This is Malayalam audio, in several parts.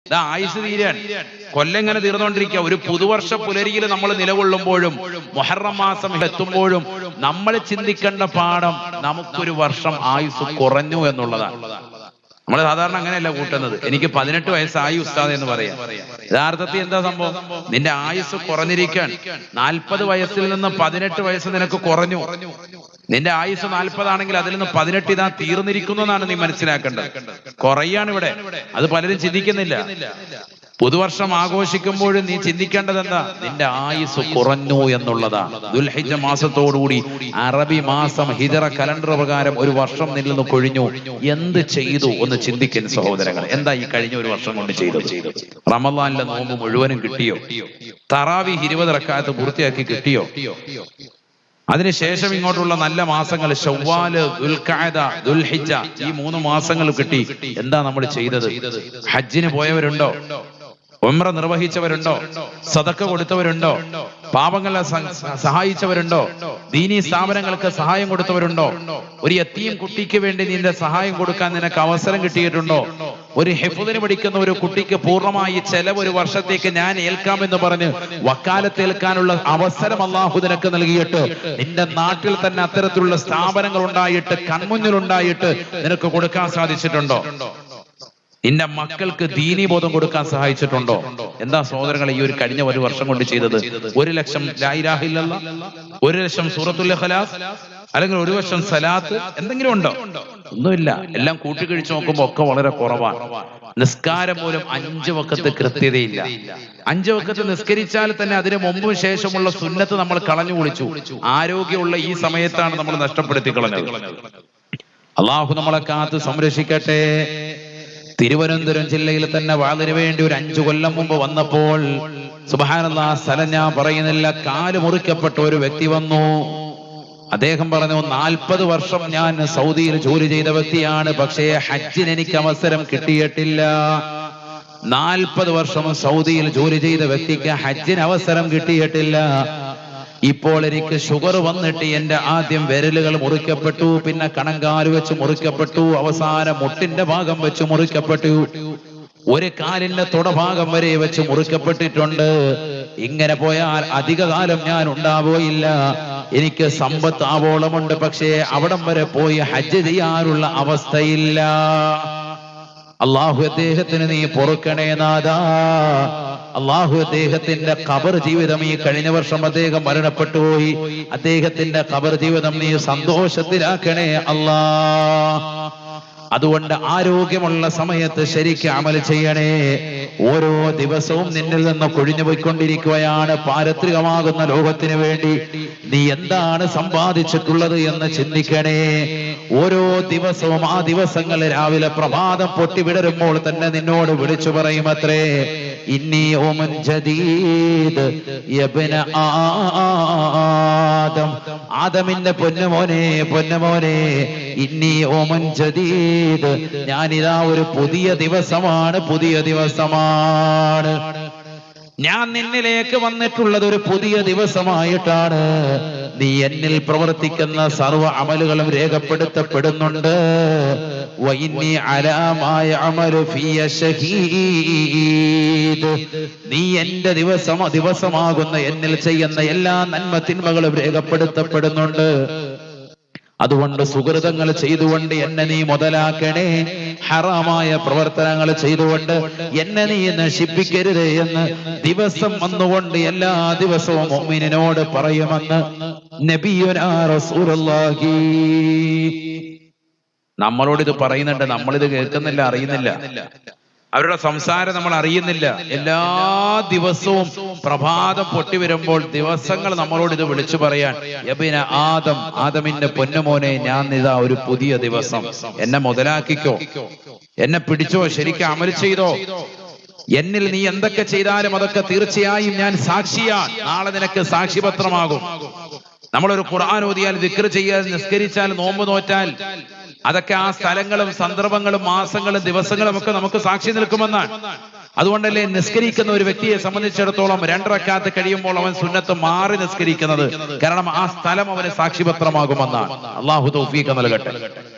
ഇതാ ആയുസ് തീരാൻ, കൊല്ലങ്ങനെ തീർന്നുകൊണ്ടിരിക്കുക. ഒരു പുതുവർഷ പുലരിയിൽ നമ്മൾ നിലകൊള്ളുമ്പോഴും മുഹറം മാസം എത്തുമ്പോഴും നമ്മൾ ചിന്തിക്കേണ്ട പാഠം നമുക്കൊരു വർഷം ആയുസ് കുറഞ്ഞു എന്നുള്ളതാണ്. നമ്മൾ സാധാരണ അങ്ങനെയല്ല കൂട്ടുന്നത്. എനിക്ക് 18 വയസ്സായി ഉസ്താദ് എന്ന് പറയാം. യഥാർത്ഥത്തിൽ എന്താ സംഭവം? നിന്റെ ആയുസ് കുറഞ്ഞിരിക്കാൻ 40 വയസ്സിൽ നിന്ന് 18 വയസ്സ് നിനക്ക് കുറഞ്ഞു. നിന്റെ ആയുസ് 40 ആണെങ്കിൽ അതിൽ നിന്ന് 18 ഇതാ തീർന്നിരിക്കുന്നു എന്നാണ് നീ മനസ്സിലാക്കേണ്ടത്. കുറയാണ് ഇവിടെ. അത് പലരും ചിന്തിക്കുന്നില്ല. പുതുവർഷം ആഘോഷിക്കുമ്പോഴും നീ ചിന്തിക്കേണ്ടത് എന്താ? നിന്റെ ആയുസ് കുറഞ്ഞു എന്നുള്ളതാണ്. ദുൽഹിജ്ജ മാസത്തോടുകൂടി അറബി മാസം ഹിജറ കലണ്ടർ പ്രകാരം ഒരു വർഷം നിന്നിൽ നിന്ന് കൊഴിഞ്ഞു. എന്ത് ചെയ്തു ഒന്ന് ചിന്തിക്കുന്ന സഹോദരങ്ങൾ. എന്താ ഈ കഴിഞ്ഞ ഒരു വർഷം കൊണ്ട് ചെയ്തത്? റമളാനിലെ നോമ്പ് മുഴുവനും കിട്ടിയോ? തറാവീഹ് 20 റക്അത്ത് പൂർത്തിയാക്കി കിട്ടിയോ? അതിനുശേഷം ഇങ്ങോട്ടുള്ള നല്ല മാസങ്ങൾ ശവ്വാല്, ദുൽഖഅദ, ദുൽഹിജ്ജ, ഈ 3 മാസങ്ങൾ കിട്ടി. എന്താ നമ്മൾ ചെയ്തത്? ഹജ്ജിന് പോയവരുണ്ടോ? ഉംറ നിർവഹിച്ചവരുണ്ടോ? സദക്ക കൊടുത്തവരുണ്ടോ? പാവങ്ങളെ സഹായിച്ചവരുണ്ടോ? ദീനീ സ്ഥാപനങ്ങൾക്ക് സഹായം കൊടുത്തവരുണ്ടോ? ഒരു യതീം കുട്ടിക്ക് വേണ്ടി നിന്റെ സഹായം കൊടുക്കാൻ നിനക്ക് അവസരം കിട്ടിയിട്ടുണ്ടോ? ഒരു ഹിഫ്ദിന് പഠിക്കുന്ന ഒരു കുട്ടിക്ക് പൂർണ്ണമായി ചെലവ് ഒരു വർഷത്തേക്ക് ഞാൻ ഏൽക്കാമെന്ന് പറഞ്ഞ് വക്കാലത്ത് ഏൽക്കാനുള്ള അവസരം അല്ലാഹു നിനക്ക് നൽകിയിട്ട് നിന്റെ നാട്ടിൽ തന്നെ അത്തരത്തിലുള്ള സ്ഥാപനങ്ങൾ ഉണ്ടായിട്ട് കൺമുന്നിൽ ഉണ്ടായിട്ട് നിനക്ക് കൊടുക്കാൻ സാധിച്ചിട്ടുണ്ടോ? നിന്റെ മക്കൾക്ക് ദീനീ ബോധം കൊടുക്കാൻ സഹായിച്ചിട്ടുണ്ടോ? എന്താ സഹോദരങ്ങളെ ഈ ഒരു കഴിഞ്ഞ ഒരു വർഷം കൊണ്ട് ചെയ്തത്? 1 ലക്ഷം ലാ ഇലാഹ ഇല്ലല്ലാഹ്, 1 ലക്ഷം സൂറത്തുൽ ഇഖ്ലാസ്, അല്ലെങ്കിൽ 1 ലക്ഷം സലാത്ത്, എന്തെങ്കിലും ഉണ്ടോ? ഒന്നുമില്ല. എല്ലാം കൂട്ടിക്കഴിച്ച് നോക്കുമ്പോ ഒക്കെ വളരെ കുറവാണ്. നിസ്കാരം പോലും 5 വഖത്ത് കൃത്യതയില്ല. 5 വഖത്ത് നിസ്കരിച്ചാൽ തന്നെ അതിന് മുമ്പും ശേഷമുള്ള സുന്നത്ത് നമ്മൾ കളഞ്ഞു കുളിച്ചു. ആരോഗ്യമുള്ള ഈ സമയത്താണ് നമ്മൾ നഷ്ടപ്പെടുത്തി കളഞ്ഞത്. അള്ളാഹു നമ്മളെ കാത്ത് സംരക്ഷിക്കട്ടെ. തിരുവനന്തപുരം ജില്ലയിൽ തന്നെ വാളിന് വേണ്ടി ഒരു 5 കൊല്ലം മുമ്പ് വന്നപ്പോൾ സുബ്ഹാനല്ലാഹ്, സ്ഥലം ഞാൻ പറയുന്നില്ല, കാല് മുറിക്കപ്പെട്ട ഒരു വ്യക്തി വന്നു. അദ്ദേഹം പറഞ്ഞു, 40 വർഷം ഞാൻ സൗദിയിൽ ജോലി ചെയ്ത വ്യക്തിയാണ്, പക്ഷേ ഹജ്ജിന് എനിക്ക് അവസരം കിട്ടിയിട്ടില്ല. 40 വർഷം സൗദിയിൽ ജോലി ചെയ്ത വ്യക്തിക്ക് ഹജ്ജിന് അവസരം കിട്ടിയിട്ടില്ല. ഇപ്പോൾ എനിക്ക് ഷുഗർ വന്നിട്ട് എന്റെ ആദ്യം വിരലുകൾ മുറിക്കപ്പെട്ടു, പിന്നെ കണങ്കാല് വെച്ച് മുറിക്കപ്പെട്ടു, അവസാനം മുട്ടിന്റെ ഭാഗം വെച്ച് മുറിക്കപ്പെട്ടു, ഒരു കാലിന്റെ തുടഭാഗം വരെ വെച്ച് മുറിക്കപ്പെട്ടിട്ടുണ്ട്. ഇങ്ങനെ പോയാൽ അധിക കാലം ഞാൻ ഉണ്ടാവുകയില്ല. എനിക്ക് സമ്പത്ത് ആവോളമുണ്ട്, പക്ഷേ അവിടം വരെ പോയി ഹജ്ജ് ചെയ്യാനുള്ള അവസ്ഥയില്ല. അള്ളാഹു അദ്ദേഹത്തിന് നീ പൊറുക്കണേ നാഥാ. അള്ളാഹു അദ്ദേഹത്തിന്റെ ഖബർ ജീവിതം, ഈ കഴിഞ്ഞ വർഷം അദ്ദേഹം മരണപ്പെട്ടു പോയി, അദ്ദേഹത്തിന്റെ ഖബർ ജീവിതം നീ സന്തോഷത്തിലാക്കണേ അല്ലാ. അതുകൊണ്ട് ആരോഗ്യമുള്ള സമയത്ത് ശരിക്ക് അമൽ ചെയ്യണേ. ഓരോ ദിവസവും നിന്നിൽ നിന്ന് കൊഴിഞ്ഞു പോയിക്കൊണ്ടിരിക്കുകയാണ്. പാരത്രികമാകുന്ന ലോകത്തിന് വേണ്ടി നീ എന്താണ് സമ്പാദിച്ചിട്ടുള്ളത് എന്ന് ചിന്തിക്കണേ. ഓരോ ദിവസവും ആ ദിവസങ്ങൾ രാവിലെ പ്രഭാതം പൊട്ടി വിടരുമ്പോൾ തന്നെ നിന്നോട് വിളിച്ചു പറയുമത്രേ, ഇന്നി യൗമുൻ ജദീദ് യബ്ന ആദം, ആദമിന്റെ പൊന്നുമോനെ, പൊന്നുമോനെ, ഇന്നി യൗമുൻ ജദീദ്, ഞാനിതാ ഒരു പുതിയ ദിവസമാണ്, പുതിയ ദിവസമാണ്. ഞാൻ നിന്നിലേക്ക് വന്നിട്ടുള്ളത് ഒരു പുതിയ ദിവസമായിട്ടാണ്. നീ എന്നിൽ പ്രവർത്തിക്കുന്ന സർവ്വ അമലുകളും രേഖപ്പെടുത്തപ്പെടുന്നുണ്ട്. വഇന്നി അലാ മാ യഅമലു ഫിയ ഷഹീദ്, നീ എന്റെ ദിവസമാകുന്ന എന്നിൽ ചെയ്യുന്ന എല്ലാ നന്മ തിന്മകളും രേഖപ്പെടുത്തപ്പെടുന്നുണ്ട്. അതുകൊണ്ട് സുഹൃതങ്ങൾ ചെയ്തുകൊണ്ട് എന്നെ നീ മുതലാക്കണേ, ഹറാമായ പ്രവർത്തനങ്ങൾ ചെയ്തുകൊണ്ട് എന്നെ നീ നശിപ്പിക്കരുത് എന്ന് ദിവസം വന്നുകൊണ്ട് എല്ലാ ദിവസവും മുഅ്മിനോട് പറയുമെന്ന് നബിയുനാ റസൂലുള്ളാഹി. നമ്മളോട് ഇത് പറയുന്നുണ്ട്, നമ്മളിത് കേൾക്കുന്നില്ല, അറിയുന്നില്ല. അവരുടെ സംസാരം നമ്മൾ അറിയുന്നില്ല. എല്ലാ ദിവസവും പ്രഭാതം പൊട്ടി വരുമ്പോൾ ദിവസങ്ങൾ നമ്മളോട് ഇത് വിളിച്ചു പറയാൻ, യബ്ന ആദം, ആദമിന്റെ പൊന്നുമോനെ, ഞാൻ ഇതാ ഒരു പുതിയ ദിവസം, എന്നെ മുതലാക്കിക്കോ, എന്നെ പിടിച്ചോ, ശരിക്കും അമൽ ചെയ്തോ, എന്നിൽ നീ എന്തൊക്കെ ചെയ്താലും അതൊക്കെ തീർച്ചയായും ഞാൻ സാക്ഷിയാണ്, നാളെ നിനക്ക് സാക്ഷിപത്രമാകും. നമ്മളൊരു ഖുർആൻ ഓതിയാൽ, ദിക്ർ ചെയ്യാൽ, നിസ്കരിച്ചാൽ, നോമ്പ് നോറ്റാൽ, അതൊക്കെ ആ സ്ഥലങ്ങളും സന്ദർഭങ്ങളും മാസങ്ങളും ദിവസങ്ങളും ഒക്കെ നമുക്ക് സാക്ഷി നിൽക്കുമെന്നാണ്. അതുകൊണ്ടല്ലേ നിസ്കരിക്കുന്ന ഒരു വ്യക്തിയെ സംബന്ധിച്ചിടത്തോളം 2 റക്അത്ത് കഴിയുമ്പോൾ അവൻ സുന്നത്ത് മാറി നിസ്കരിക്കുന്നത്. കാരണം ആ സ്ഥലം അവന് സാക്ഷിപത്രമാകുമെന്നാണ്. അള്ളാഹു തൗഫീഖ് നൽകട്ടെ.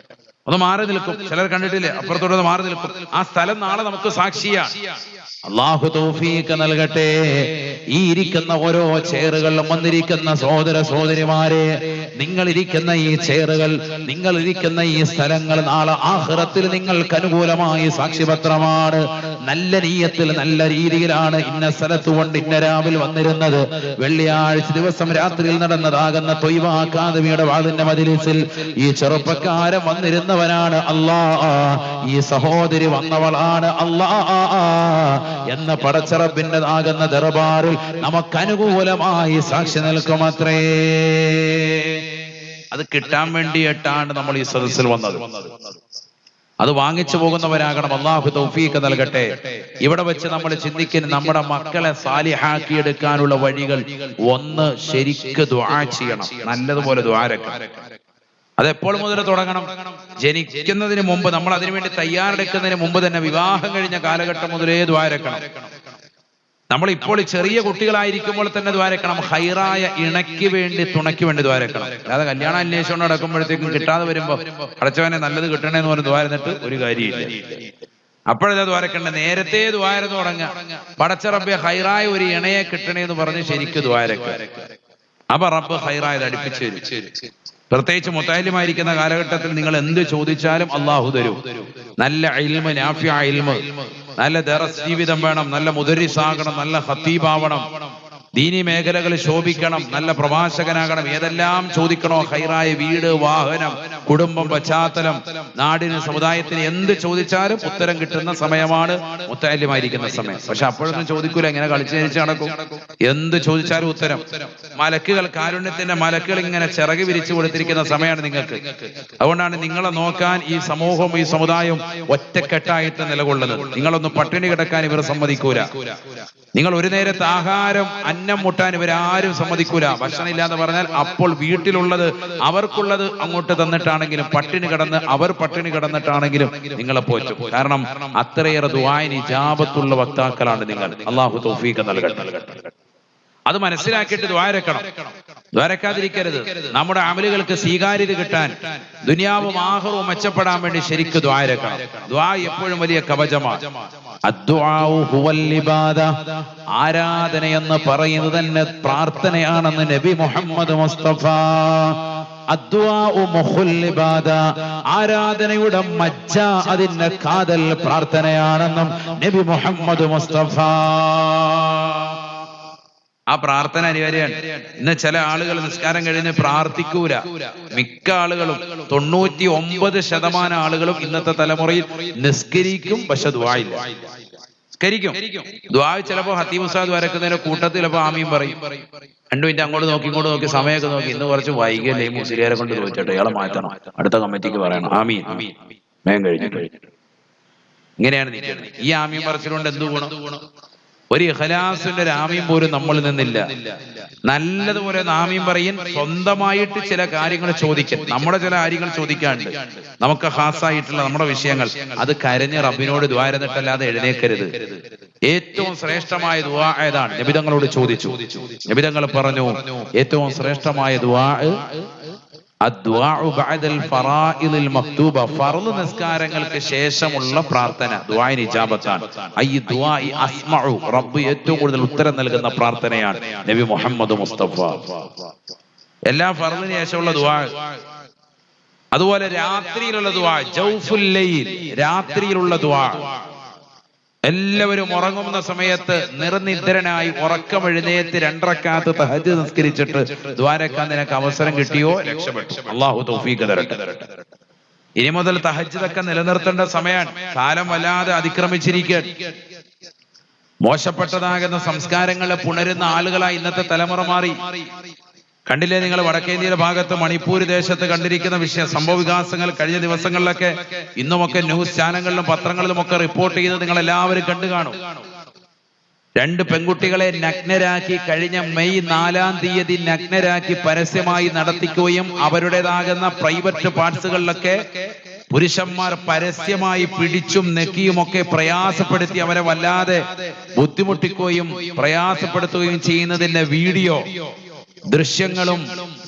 ഒന്ന് മാറി നിൽക്കും. ചിലർ കണ്ടിട്ടില്ലേ, അപ്പുറത്തോട്ട് മാറി നിൽക്കും. ആ സ്ഥലം നാളെ നമുക്ക് സാക്ഷിയാണ്. അള്ളാഹു തൗഫീഖ് നൽകട്ടെ. ഈ ഇരിക്കുന്ന ഓരോ ചെയറുകളിലും വന്നിരിക്കുന്ന സഹോദര സഹോദരിമാരെ, നിങ്ങൾ ഇരിക്കുന്ന ഈ ചെയറുകൾ, നിങ്ങൾ ഇരിക്കുന്ന ഈ സ്ഥലങ്ങൾ നാളെ ആഖിറത്തിൽ നിങ്ങൾക്ക് അനുകൂലമായി സാക്ഷ്യപത്രമാണ്. നല്ല നീയത്തിൽ നല്ല രീതിയിലാണ് ഇന്ന സ്ഥലത്ത് കൊണ്ട് ഇന്ന രാവിൽ വന്നിരുന്നത്. വെള്ളിയാഴ്ച ദിവസം രാത്രിയിൽ നടന്നതാകുന്ന ത്വയ്ബ അക്കാദമിയുടെ വാദിന്റെ മജ്‌ലിസിൽ ഈ ചെറുപ്പക്കാരൻ വന്നിരുന്നവനാണ്. ഈ സഹോദരി വന്നവളാണ്. എന്ന പടച്ചറബിൻ്റെതാകുന്ന ദർബാറിൽ നമുക്ക് അനുകൂലമായി സാക്ഷി നിൽക്കുമത്രേ. അത് കിട്ടാൻ വേണ്ടിയിട്ടാണ് നമ്മൾ ഈ സദസ്സിൽ വന്നത്. അത് വാങ്ങിച്ചു പോകുന്നവരാകണം. അള്ളാഹു തൗഫീഖ് നൽകട്ടെ. ഇവിടെ വെച്ച് നമ്മൾ ചിന്തിക്കുന്ന നമ്മുടെ മക്കളെ സാലിഹാക്കി എടുക്കാനുള്ള വഴികൾ, ഒന്ന് ശരിക്ക് ദുആ ചെയ്യണം, നല്ലതുപോലെ ദുആരക്കണം. അതെപ്പോൾ മുതൽ തുടങ്ങണം? ജനിക്കുന്നതിന് മുമ്പ്, നമ്മൾ അതിനുവേണ്ടി തയ്യാറെടുക്കുന്നതിന് മുമ്പ് തന്നെ, വിവാഹം കഴിഞ്ഞ കാലഘട്ടം മുതലേ ദ്വാരക്കണം. നമ്മൾ ഇപ്പോൾ ചെറിയ കുട്ടികളായിരിക്കുമ്പോൾ തന്നെ ദ്വാരക്കണം. ഹൈറായ ഇണയ്ക്ക് വേണ്ടി, തുണയ്ക്ക് വേണ്ടി ദ്വാരക്കണം. അല്ലാതെ കല്യാണം അന്വേഷണം നടക്കുമ്പോഴത്തേക്കും കിട്ടാതെ വരുമ്പോ അടച്ചവനെ നല്ലത് കിട്ടണേന്ന് പറഞ്ഞ് ദ്വാരന്നിട്ട് ഒരു കാര്യമില്ല. അപ്പോഴല്ല ദ്വാരക്കണ്ട, നേരത്തെ ദ്വാരം തുടങ്ങുക. പടച്ച റബ്ബേ ഹൈറായ ഒരു ഇണയെ കിട്ടണേന്ന് പറഞ്ഞ് ശരിക്കും ദ്വാരക്കുക. അപ്പൊ റബ്ബ് ഹൈറായത് അടുപ്പിച്ച് തരും. പ്രത്യേകിച്ച് മുത്തഅല്ലിമായിരിക്കുന്ന കാലഘട്ടത്തിൽ നിങ്ങൾ എന്ത് ചോദിച്ചാലും അള്ളാഹു തരും. നല്ല ഇൽമ്, നാഫിഅ ഇൽമ്, നല്ല ദറസ് ജീവിതം വേണം, നല്ല മുദരിസാകണം, നല്ല ഖതീബാവണം, ദീനി മേഖലകൾ ശോഭിക്കണം, നല്ല പ്രഭാഷകനാകണം. ഏതെല്ലാം ചോദിക്കണോ, ഹൈറായ വീട്, വാഹനം, കുടുംബം, പശ്ചാത്തലം, നാടിന്, സമുദായത്തിന് എന്ത് ചോദിച്ചാലും ഉത്തരം കിട്ടുന്ന സമയമാണ് മുത്തഅല്ലിമായിരിക്കുന്ന സമയം. പക്ഷെ അപ്പോഴൊന്നും ചോദിക്കൂല, ഇങ്ങനെ കളിച്ചു ജനിച്ച് നടക്കും. എന്ത് ചോദിച്ചാലും ഉത്തരം. മലക്കുകൾ, കാരുണ്യത്തിന്റെ മലക്കുകൾ ഇങ്ങനെ ചിറക് വിരിച്ചു കൊടുത്തിരിക്കുന്ന സമയമാണ് നിങ്ങൾക്ക്. അതുകൊണ്ടാണ് നിങ്ങളെ നോക്കാൻ ഈ സമൂഹവും ഈ സമുദായവും ഒറ്റക്കെട്ടായിട്ട് നിലകൊള്ളുന്നത്. നിങ്ങളൊന്നും പട്ടിണി കിടക്കാൻ ഇവർ സമ്മതിക്കൂല. നിങ്ങൾ ഒരു നേരത്തെ ആഹാരം, അന്നം മുട്ടാൻ ഇവരാരും സമ്മതിക്കൂല. ഭക്ഷണം ഇല്ലാന്ന് പറഞ്ഞാൽ അപ്പോൾ വീട്ടിലുള്ളത് അവർക്കുള്ളത് അങ്ങോട്ട് തന്നിട്ടാണെങ്കിലും, പട്ടിണി കിടന്ന് അവർ പട്ടിണി കിടന്നിട്ടാണെങ്കിലും നിങ്ങളെ പോറ്റും. കാരണം അത്രയേറെ ദുആഇന് ഇജാബത്തുള്ള വക്താക്കളാണ് നിങ്ങൾ. അല്ലാഹു തൗഫീഖ് നൽകട്ടെ. അത് മനസ്സിലാക്കിയിട്ട് ദ്വാരക്കണം. ദ്വാരക്കാതിരിക്കരുത്. നമ്മുടെ അമലുകൾക്ക് സ്വീകാര്യത കിട്ടാൻ, ദുനിയാവും ആഖിറവും മെച്ചപ്പെടാൻ വേണ്ടി ശരിക്ക് ദ്വാരക്കണം. ദ്വാ എപ്പോഴും വലിയ കവചമാണ്. അദ്ദുആഉ ഹുവൽ ഇബാദ, ആരാധന എന്ന് പറയുന്നത് തന്നെ പ്രാർത്ഥനയാണെന്ന് നബി മുഹമ്മദ് മുസ്തഫ. അദ്ദുആഉ മുഖുൽ ഇബാദ, ആരാധനയുടെ മജ്ജ, അതിന്റെ കാതൽ പ്രാർത്ഥനയാണെന്നും നബി മുഹമ്മദ് മുസ്തഫ. ആ പ്രാർത്ഥന അനിവാര്യമാണ്. ഇന്ന് ചില ആളുകൾ നിസ്കാരം കഴിഞ്ഞ് പ്രാർത്ഥിക്കൂല. മിക്ക ആളുകളും, 99% ആളുകളും ഇന്നത്തെ തലമുറയിൽ നിസ്കരിക്കും, പക്ഷെ ദുആ ഇല്ല. നിസ്കരിക്കും, ദുആ ചിലപ്പോ ഹത്തീം ഉസ്താദ് വരക്കുന്നതിന്റെ കൂട്ടത്തിൽ ചിലപ്പോ ആമീൻ പറയും. 2 മിനിറ്റ് അങ്ങോട്ട് നോക്കി ഇങ്ങോട്ട് നോക്കി സമയമൊക്കെ നോക്കി, ഇന്ന് കുറച്ച് വൈകിയല്ലേ, മുസ്ലിയാരെ കൊണ്ട് ചോദിച്ചോട്ടെ, ഇയാളെ മാറ്റണം, അടുത്ത കമ്മിറ്റിക്ക് പറയണം, ആമീൻ വേഗം കഴിഞ്ഞു. ഇങ്ങനെയാണ് നിൽക്കുന്നത്. ഈ ആമീൻ പറച്ചിലുകൊണ്ട് എന്ത് ഗുണം? ഒരു ഇഖ്ലാസിന്റെ ആമീൻ പോലും നമ്മളിൽ നിന്നില്ല. നല്ലതുപോലെ ആമീൻ പറയും. സ്വന്തമായിട്ട് ചില കാര്യങ്ങൾ ചോദിക്കും. നമ്മുടെ ചില കാര്യങ്ങൾ ചോദിക്കാണ്ട്, നമുക്ക് ഖാസായിട്ടുള്ള നമ്മുടെ വിഷയങ്ങൾ, അത് കരഞ്ഞ് റബ്ബിനോട് ദുആ ചെയ്തിട്ടല്ലാതെ എഴുന്നേക്കരുത്. ഏറ്റവും ശ്രേഷ്ഠമായ ദുആ ഏതാണ്? നബി തങ്ങളോട് ചോദിച്ചു. നബി തങ്ങൾ പറഞ്ഞു, ഏറ്റവും ശ്രേഷ്ഠമായ ദുആ അദ്ദുആഉ ബഅദൽ ഫറായിദിൽ മക്തൂബ, ഫർള് നിസ്കാരങ്ങൾക്ക് ശേഷമുള്ള പ്രാർത്ഥന ദുആഇന് ഇജാബത്താണ്. ഈ ദുആഇ അസ്മഉ, റബ്ബ് ഏറ്റവും കൂടുതൽ ഉത്തരം നൽകുന്ന പ്രാർത്ഥനയാണ് നബി മുഹമ്മദ് മുസ്തഫ. എല്ലാ ഫർളിന് ശേഷമുള്ള ദുആ. അതുപോലെ രാത്രിയിലുള്ള ദുആ, ജൗഫുൽ ലൈൽ, രാത്രിയിലുള്ള ദുആ. എല്ലാവരും ഉറങ്ങുന്ന സമയത്ത് നിർനിദ്രനായി ഉറക്കമെഴുന്നേറ്റ് 2 റക്അത്ത് തഹജ്ജുദ് നിസ്കരിച്ചിട്ട് ദ്വാരക്കാൻ നിനക്ക് അവസരം കിട്ടിയോ, രക്ഷപ്പെട്ടു. അല്ലാഹു തൗഫീഖ് തരട്ടെ. ഇനി മുതൽ തഹജ്ജുദൊക്കെ നിലനിർത്തേണ്ട സമയമാണ്. കാലം വല്ലാതെ അതിക്രമിച്ചിരിക്കുകയാണ്. മോശപ്പെട്ടതാകുന്ന സംസ്കാരങ്ങളെ പുണരുന്ന ആളുകളായി ഇന്നത്തെ തലമുറ മാറി. കണ്ടില്ലേ നിങ്ങൾ വടക്കേന്ത്യയുടെ ഭാഗത്ത്, മണിപ്പൂർ ദേശത്ത് കണ്ടിരിക്കുന്ന സംഭവ വികാസങ്ങൾ കഴിഞ്ഞ ദിവസങ്ങളിലൊക്കെ, ഇന്നുമൊക്കെ ന്യൂസ് ചാനലുകളിലും പത്രങ്ങളിലും ഒക്കെ റിപ്പോർട്ട് ചെയ്ത് നിങ്ങൾ എല്ലാവരും കണ്ടു കാണും. 2 പെൺകുട്ടികളെ നഗ്നരാക്കി കഴിഞ്ഞ മെയ് 4-ാം തീയതി നഗ്നരാക്കി പരസ്യമായി നടത്തിക്കുകയും അവരുടേതാകുന്ന പ്രൈവറ്റ് പാർട്സുകളിലൊക്കെ പുരുഷന്മാർ പരസ്യമായി പിടിച്ചും നെക്കിയും ഒക്കെ പ്രയാസപ്പെടുത്തി അവരെ വല്ലാതെ ബുദ്ധിമുട്ടിക്കുകയും പ്രയാസപ്പെടുത്തുകയും ചെയ്യുന്നതിന്റെ വീഡിയോ ദൃശ്യങ്ങളും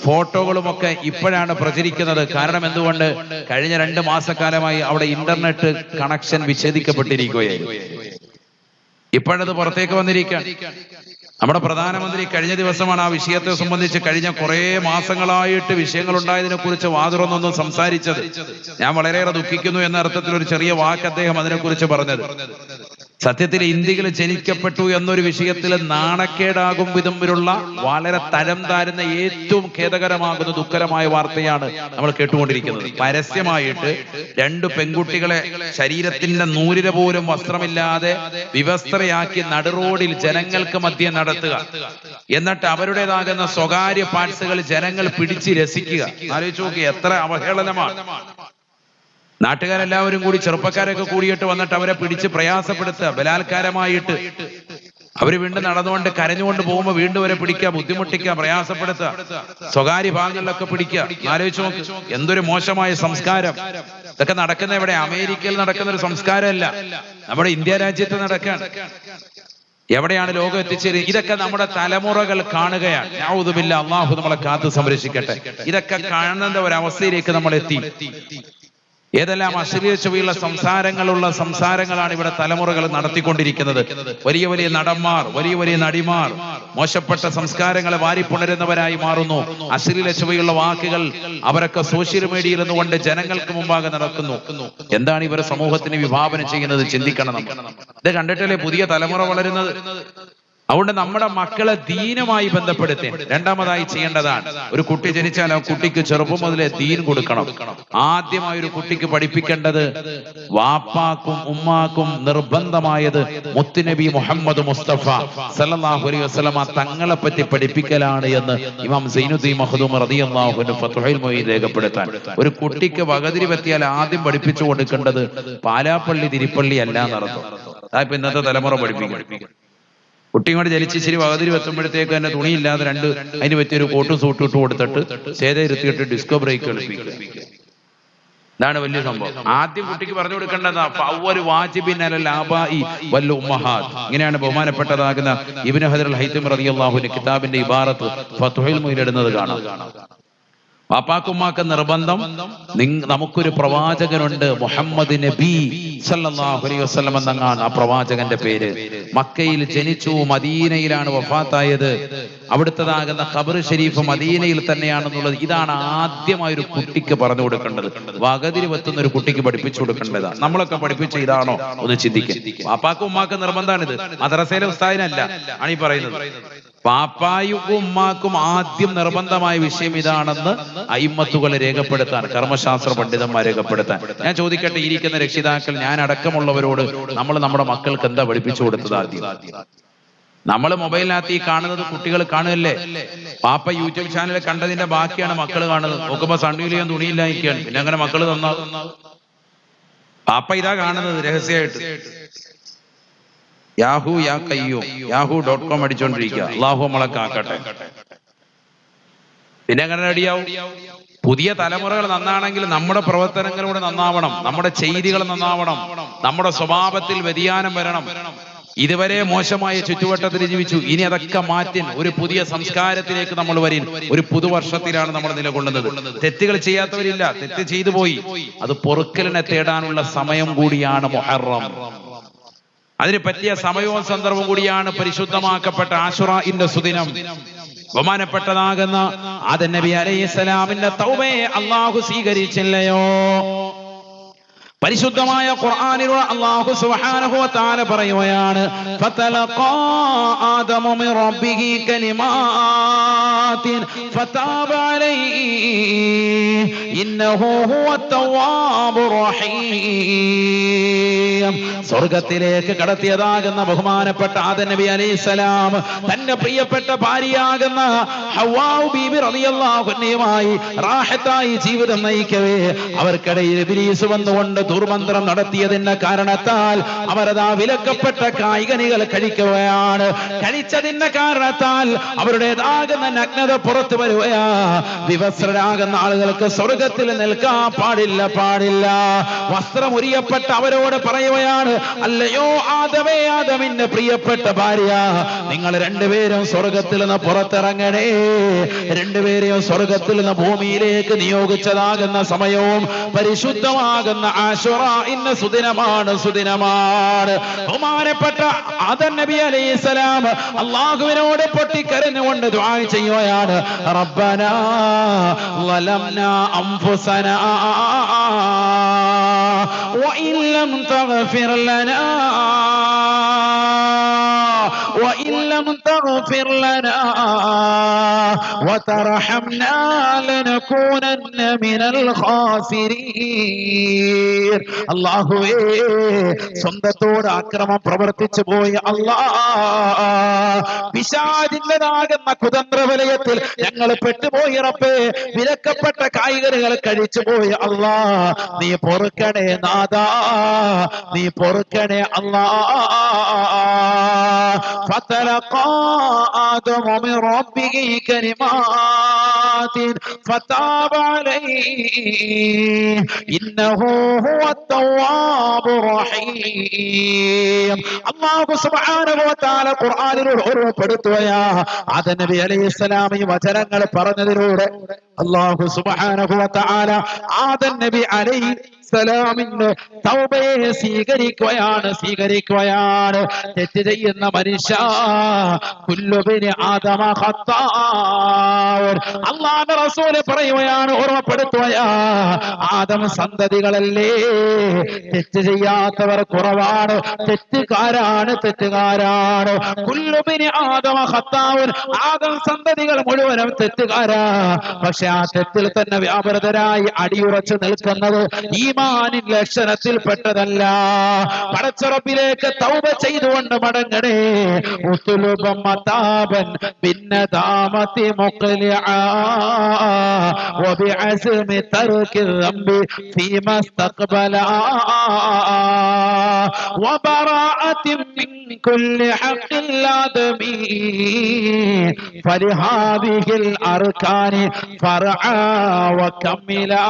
ഫോട്ടോകളും ഒക്കെ ഇപ്പോഴാണ് പ്രചരിക്കുന്നത്. കാരണം എന്തുകൊണ്ട്? കഴിഞ്ഞ 2 മാസക്കാലമായി അവിടെ ഇന്റർനെറ്റ് കണക്ഷൻ വിച്ഛേദിക്കപ്പെട്ടിരിക്കുകയായിരുന്നു. ഇപ്പോഴത് പുറത്തേക്ക് വന്നിരിക്കുകയാണ്. നമ്മുടെ പ്രധാനമന്ത്രി കഴിഞ്ഞ ദിവസമാണ് ആ വിഷയത്തെ സംബന്ധിച്ച് കഴിഞ്ഞ കുറെ മാസങ്ങളായിട്ട് വിഷയങ്ങൾ ഉണ്ടായതിനെ കുറിച്ച് വാതുറന്നൊന്നും സംസാരിച്ചത്. ഞാൻ വളരെയേറെ ദുഃഖിക്കുന്നു എന്ന അർത്ഥത്തിൽ ഒരു ചെറിയ വാക്ക് അദ്ദേഹം അതിനെക്കുറിച്ച് പറഞ്ഞത്. സത്യത്തിൽ ഇന്ത്യയിൽ ജനിക്കപ്പെട്ടു എന്നൊരു വിഷയത്തിൽ നാണക്കേടാകും വിധമുള്ള വളരെ തരം താരുന്ന ഏറ്റവും ഖേദകരമാകുന്ന ദുഃഖകരമായ വാർത്തയാണ് നമ്മൾ കേട്ടുകൊണ്ടിരിക്കുന്നത്. പരസ്യമായിട്ട് 2 പെൺകുട്ടികളെ ശരീരത്തിന്റെ നൂലിര പോലും വസ്ത്രമില്ലാതെ വിവസ്ത്രയാക്കി നടുറോഡിൽ ജനങ്ങൾക്ക് മധ്യേ നടത്തുക, എന്നിട്ട് അവരുടേതാകുന്ന സ്വകാര്യ പാർട്സുകൾ ജനങ്ങൾ പിടിച്ച് രസിക്കുക. ആലോചിച്ച് നോക്കി, എത്ര അവഹേളനമാണ്. നാട്ടുകാരെല്ലാവരും കൂടി, ചെറുപ്പക്കാരൊക്കെ കൂടിയിട്ട് വന്നിട്ട് അവരെ പിടിച്ച് പ്രയാസപ്പെടുത്തുക, ബലാത്കാരമായിട്ട്. അവര് വീണ്ടും നടന്നുകൊണ്ട് കരഞ്ഞുകൊണ്ട് പോകുമ്പോൾ വീണ്ടും അവരെ പിടിക്കുക, ബുദ്ധിമുട്ടിക്കുക, പ്രയാസപ്പെടുത്തുക, സ്വകാര്യ ഭാഗങ്ങളിലൊക്കെ പിടിക്കുക. ആലോചിച്ച് നോക്ക്, എന്തൊരു മോശമായ സംസ്കാരം. ഇതൊക്കെ നടക്കുന്ന എവിടെ? അമേരിക്കയിൽ നടക്കുന്ന ഒരു സംസ്കാരമല്ല, നമ്മുടെ ഇന്ത്യ രാജ്യത്ത് നടക്കാൻ. എവിടെയാണ് ലോകം എത്തിച്ചേരുന്നത്? ഇതൊക്കെ നമ്മുടെ തലമുറകൾ കാണുകയാണ്. യഊദു ബില്ലാഹ്, അല്ലാഹു നമ്മളെ കാത്തു സംരക്ഷിക്കട്ടെ. ഇതൊക്കെ കാണുന്ന ഒരവസ്ഥയിലേക്ക് നമ്മൾ എത്തി. ഏതെല്ലാം അശ്ലീല ചുവയുള്ള സംസാരങ്ങളാണ് ഇവിടെ തലമുറകൾ നടത്തിക്കൊണ്ടിരിക്കുന്നത്. വലിയ വലിയ നടന്മാർ, വലിയ വലിയ നടിമാർ മോശപ്പെട്ട സംസ്കാരങ്ങളെ വാരിപ്പുണരുന്നവരായി മാറുന്നു. അശ്ലീല ചുവയുള്ള വാക്കുകൾ അവരൊക്കെ സോഷ്യൽ മീഡിയയിൽ നിന്നുകൊണ്ട് ജനങ്ങൾക്ക് മുമ്പാകെ നടക്കുന്നു. എന്താണ് ഇവർ സമൂഹത്തിന് വിഭാവനം ചെയ്യുന്നത്? ചിന്തിക്കണം. ഇത് കണ്ടിട്ടല്ലേ പുതിയ തലമുറ വളരുന്നത്. അതുകൊണ്ട് നമ്മുടെ മക്കളെ ദീനുമായി ബന്ധപ്പെടുത്തി രണ്ടാമതായി ചെയ്യേണ്ടതാണ്. ഒരു കുട്ടി ജനിച്ചാൽ ആ കുട്ടിക്ക് ചെറുപ്പം മുതലേ ദീൻ കൊടുക്കണം. ആദ്യമായി ഒരു കുട്ടിക്ക് പഠിപ്പിക്കേണ്ടത്, വാപ്പാക്കും ഉമ്മാക്കും നിർബന്ധമായത് മുത്തുനബി മുഹമ്മദ് മുസ്തഫ സല്ലല്ലാഹു അലൈഹി വസല്ലമ തങ്ങളെ പറ്റി പഠിപ്പിക്കലാണ് എന്ന് ഇമാം സൈനുദ്ദീൻ മഖ്ദൂം റളിയല്ലാഹു അൻഹു ഫത്ഹുൽ മുഈൻ രേഖപ്പെടുത്താൻ. ഒരു കുട്ടിക്ക് വകതിരി പറ്റിയാൽ ആദ്യം പഠിപ്പിച്ചു കൊടുക്കേണ്ടത് പാലാപ്പള്ളി തിരുപ്പള്ളി അല്ല എന്നർത്ഥം. അതായത് ഇന്നത്തെ തലമുറ പഠിപ്പിക്കും. കുട്ടിയോട് ജലിച്ച് ഇച്ചിരി വകതിരി വെത്തുമ്പോഴത്തേക്ക് തന്നെ തുണിയില്ലാതെ അതിന് പറ്റിയൊരു കോട്ടും സൂട്ടും ഇട്ട് കൊടുത്തിട്ട് സേതയിരുത്തിയിട്ട് ഡിസ്കോ ബ്രേക്ക് കളിപ്പിക്കുക. ഇതാണ് വലിയ സംഭവം. ആദ്യം കുട്ടിക്ക് പറഞ്ഞു കൊടുക്കേണ്ടതാ ഇങ്ങനെയാണ് ബഹുമാനപ്പെട്ടതാകുന്ന ഇബ്നു ഹജർ അൽ ഹൈതമി റളിയല്ലാഹു അൻഹു കിതാബിന്റെ ഇബാറത്ത് ഫത്ഹുൽ മുഈൻ ഇടുന്നത് കാണാം. വാപ്പാക്കുമ്മാക്ക് നിർബന്ധം, നമുക്കൊരു പ്രവാചകനുണ്ട്, മുഹമ്മദ് നബി സല്ലല്ലാഹു അലൈഹി വസല്ലം എന്നാണ് ആ പ്രവാചകന്റെ പേര്. മക്കയിൽ ജനിച്ചു, മദീനയിലാണ് വഫാത്തായത്, അവിടുത്തതാകുന്ന ഖബർ ഷരീഫ് മദീനയിൽ തന്നെയാണെന്നുള്ളത്. ഇതാണ് ആദ്യമായി ഒരു കുട്ടിക്ക് പറഞ്ഞു കൊടുക്കേണ്ടത്. വകതിരി വെത്തുന്ന ഒരു കുട്ടിക്ക് പഠിപ്പിച്ചു കൊടുക്കേണ്ടതാണ്. നമ്മളൊക്കെ പഠിപ്പിച്ച ഇതാണോ ഒന്ന് ചിന്തിക്കും. വാപ്പാക്കും ഉമ്മാക്കും നിർബന്ധമാണിത്, മദ്രസയിലെ ഉസ്താദിനല്ല ആണ് ഈ പറയുന്നത്. പാപ്പായും ഉമ്മാക്കും ആദ്യം നിർബന്ധമായ വിഷയം ഇതാണെന്ന് അയിമ്മത്തുകളെ രേഖപ്പെടുത്താൻ, കർമ്മശാസ്ത്ര പണ്ഡിതന്മാർ രേഖപ്പെടുത്താൻ. ഞാൻ ചോദിക്കട്ടെ, ഇരിക്കുന്ന രക്ഷിതാക്കൾ, ഞാൻ അടക്കമുള്ളവരോട് നമ്മൾ നമ്മുടെ മക്കൾക്ക് എന്താ പഠിപ്പിച്ചു കൊടുത്തത്? ആദ്യം നമ്മൾ മൊബൈലിനകത്ത് ഈ കാണുന്നത് കുട്ടികൾ കാണുകയല്ലേ. പാപ്പ യൂട്യൂബ് ചാനൽ കണ്ടതിന്റെ ബാക്കിയാണ് മക്കൾ കാണുന്നത്. നോക്കുമ്പോ സണ്ണിയിലും തുണിയില്ലായിരിക്കുകയാണ്. പിന്നെ അങ്ങനെ മക്കള് നന്നാകും. പാപ്പ ഇതാ കാണുന്നത് രഹസ്യമായിട്ട്. yahoo.com അടിച്ചോണ്ടിരിക്കുക. അള്ളാഹു നമ്മളെ കാക്കട്ടെ. പിന്നെ അങ്ങനെ റെഡിയാവും. പുതിയ തലമുറകൾ നന്നാണെങ്കിൽ നമ്മുടെ പ്രവർത്തനങ്ങളോട് നന്നാവണം, നമ്മുടെ ചെയ്തികൾ നന്നാവണം, നമ്മുടെ സ്വഭാവത്തിൽ വ്യതിയാനം വരണം. ഇതുവരെ മോശമായ ചുറ്റുവട്ടത്തിൽ ജീവിച്ചു, ഇനി അതൊക്കെ മാറ്റി ഒരു പുതിയ സംസ്കാരത്തിലേക്ക് നമ്മൾ വരും. ഒരു പുതുവർഷത്തിലാണ് നമ്മൾ നിലകൊള്ളുന്നത്. തെറ്റുകൾ ചെയ്യാത്തവരില്ല, തെറ്റ് ചെയ്തു പോയി. അത് പൊറുക്കലിനെ തേടാനുള്ള സമയം കൂടിയാണ് മുഹറം. അതിന് പറ്റിയ സമയവും സന്ദർഭവും കൂടിയാണ് പരിശുദ്ധമാക്കപ്പെട്ട ആശുറാഇന്റെ സുദിനം. ബഹുമാനപ്പെട്ടതാകുന്ന ആദം നബി അലൈഹിസ്സലാമിന്റെ തൗബയെ അല്ലാഹു സ്വീകരിച്ചില്ലയോ? പരിശുദ്ധമായ ഖുർആനിലൂടെ അല്ലാഹു സുബ്ഹാനഹു വ തആല പറയുകയാണ്, ഫതലഖാ ആദമു മിൻ റബ്ബിഹി കലിമാത്തിൻ ഫതാബ അലൈഹി ഇന്നഹു ഹുവത് തവ്വാബുർ റഹീം. സ്വർഗ്ഗത്തിലേക്ക് കടത്തിയതാകുന്ന ബഹുമാനപ്പെട്ട ആദം നബി അലൈഹിസ്സലാം തന്റെ പ്രിയപ്പെട്ട ഭാര്യയാകുന്ന ഹവ്വാ ബീബി റളിയല്ലാഹു അൻഹയുമായി റാഹത്തായി ജീവിതം നയിക്കവേ അവർക്കിടയിൽ ഇബ്ലീസ് വന്നുകൊണ്ട് ദുർമന്ത്രം നടത്തിയതിന്റെ കാരണത്താൽ അവരതാ വിലക്കപ്പെട്ട കായികനികൾ കഴിക്കുകയാണ്. കഴിച്ചതിന്റെ കാരണത്താൽ അവരുടേതാകുന്ന നഗ്നത പുറത്തു വരികയാ. വിവസ്ത്രരാകുന്ന ആളുകൾക്ക് സ്വർഗത്തിൽ നിൽക്കാൻ പാടില്ല പാടില്ല. വസ്ത്രം ഉരിയപ്പെട്ട അവരോട് പറയുകയാണ്, അല്ലയോ ആദമേ, ആദമിന്റെ പ്രിയപ്പെട്ട ഭാര്യ, നിങ്ങൾ രണ്ടുപേരും സ്വർഗത്തിൽ നിന്ന് പുറത്തിറങ്ങണേ. രണ്ടുപേരെയും സ്വർഗത്തിൽ നിന്ന് ഭൂമിയിലേക്ക് നിയോഗിച്ചതാകുന്ന സമയവും പരിശുദ്ധമാകുന്ന ആശുറ സുദിനമാണ്. ബഹുമാനപ്പെട്ട ആദം നബി അലൈഹിസ്സലാം അല്ലാഹുവിനോട് പൊട്ടിക്കരഞ്ഞുകൊണ്ട് ദുആ ചെയ്യുകയാണ്, റബ്ബനാ ളലംനാ അൻഫുസനാ വഇൻ ലം തഗ്ഫിർ ലനാ وإن لم تغفر لنا وترحمنا لنكونن من الخاسرين. അല്ലാഹുവേ, സ്വന്തത്തോട് അക്രമം പ്രവർത്തിച്ചു പോയ അല്ലാഹ്, പിശാചിന്റേതാകുന്ന കുതന്ത്ര വലയത്തിൽ ഞങ്ങൾ പെട്ടുപോയി റബ്ബേ. വിലക്കപ്പെട്ട കായികകൾ കഴിച്ചു പോയ അല്ലാഹ്, നീ പൊറുക്കണേ നാഥാ, നീ പൊറുക്കണേ അല്ലാഹ്. فتلقى آدم من ربه كلمات فتاب عليه إنه هو التواب الرحيم. അല്ലാഹു സുബ്ഹാനഹു വ തആല ഖുർആനിൽ ഓർമ്മപ്പെടുത്തുകയാ, ആദം നബി അലൈഹിസ്സലാം ഈ വചനങ്ങൾ പറഞ്ഞതിലൂടെ അല്ലാഹു സുബ്ഹാനഹു വ തആല ആദം നബി അലൈഹിസ്സലാമിന്റെ തൗബയെ സ്വീകരിക്കുകയാണ്. തെറ്റ് ചെയ്യുന്ന മനുഷ്യ, കുല്ലുബിനി ആദമ ഖത്താഉൻ. അല്ലാഹുവിന്റെ റസൂൽ പറയുകയാണ്, ഓർമ്മപ്പെടുത്തുകയാ, ആദം സന്തതികളല്ലേ, തെറ്റ് ചെയ്യാത്തവർ കുറവാണ്, തെറ്റുകാരാണ്. കുല്ലുബിനി ആദമ ഖത്താഉൻ, ആദം സന്തതികൾ മുഴുവനും തെറ്റുകാരാ. പക്ഷെ ആ തെറ്റിൽ തന്നെ വ്യാപൃതരായി അടിയുറച്ചു നിൽക്കുന്നത് ഈമാനിൻ ലക്ഷണത്തിൽ പെട്ടതല്ല. പടച്ച റബ്ബിലേക്ക് തൗബ ചെയ്തുകൊണ്ട് മടങ്ങണേ. ഉത്ലുബം മതാബൻ ബിന്നദാമതി മുഖ്ലിആ വബിഅസ്മി തർകി ദംബി ഫീമാ ഇസ്തഖ്ബലാ വബറാഅതി മിൻ കുല്ലി ഹഖ്ഖിൽ ആദമി ഫലിഹാദിഹിൽ അർകാനി ഫർആ വകമ്മിലാ.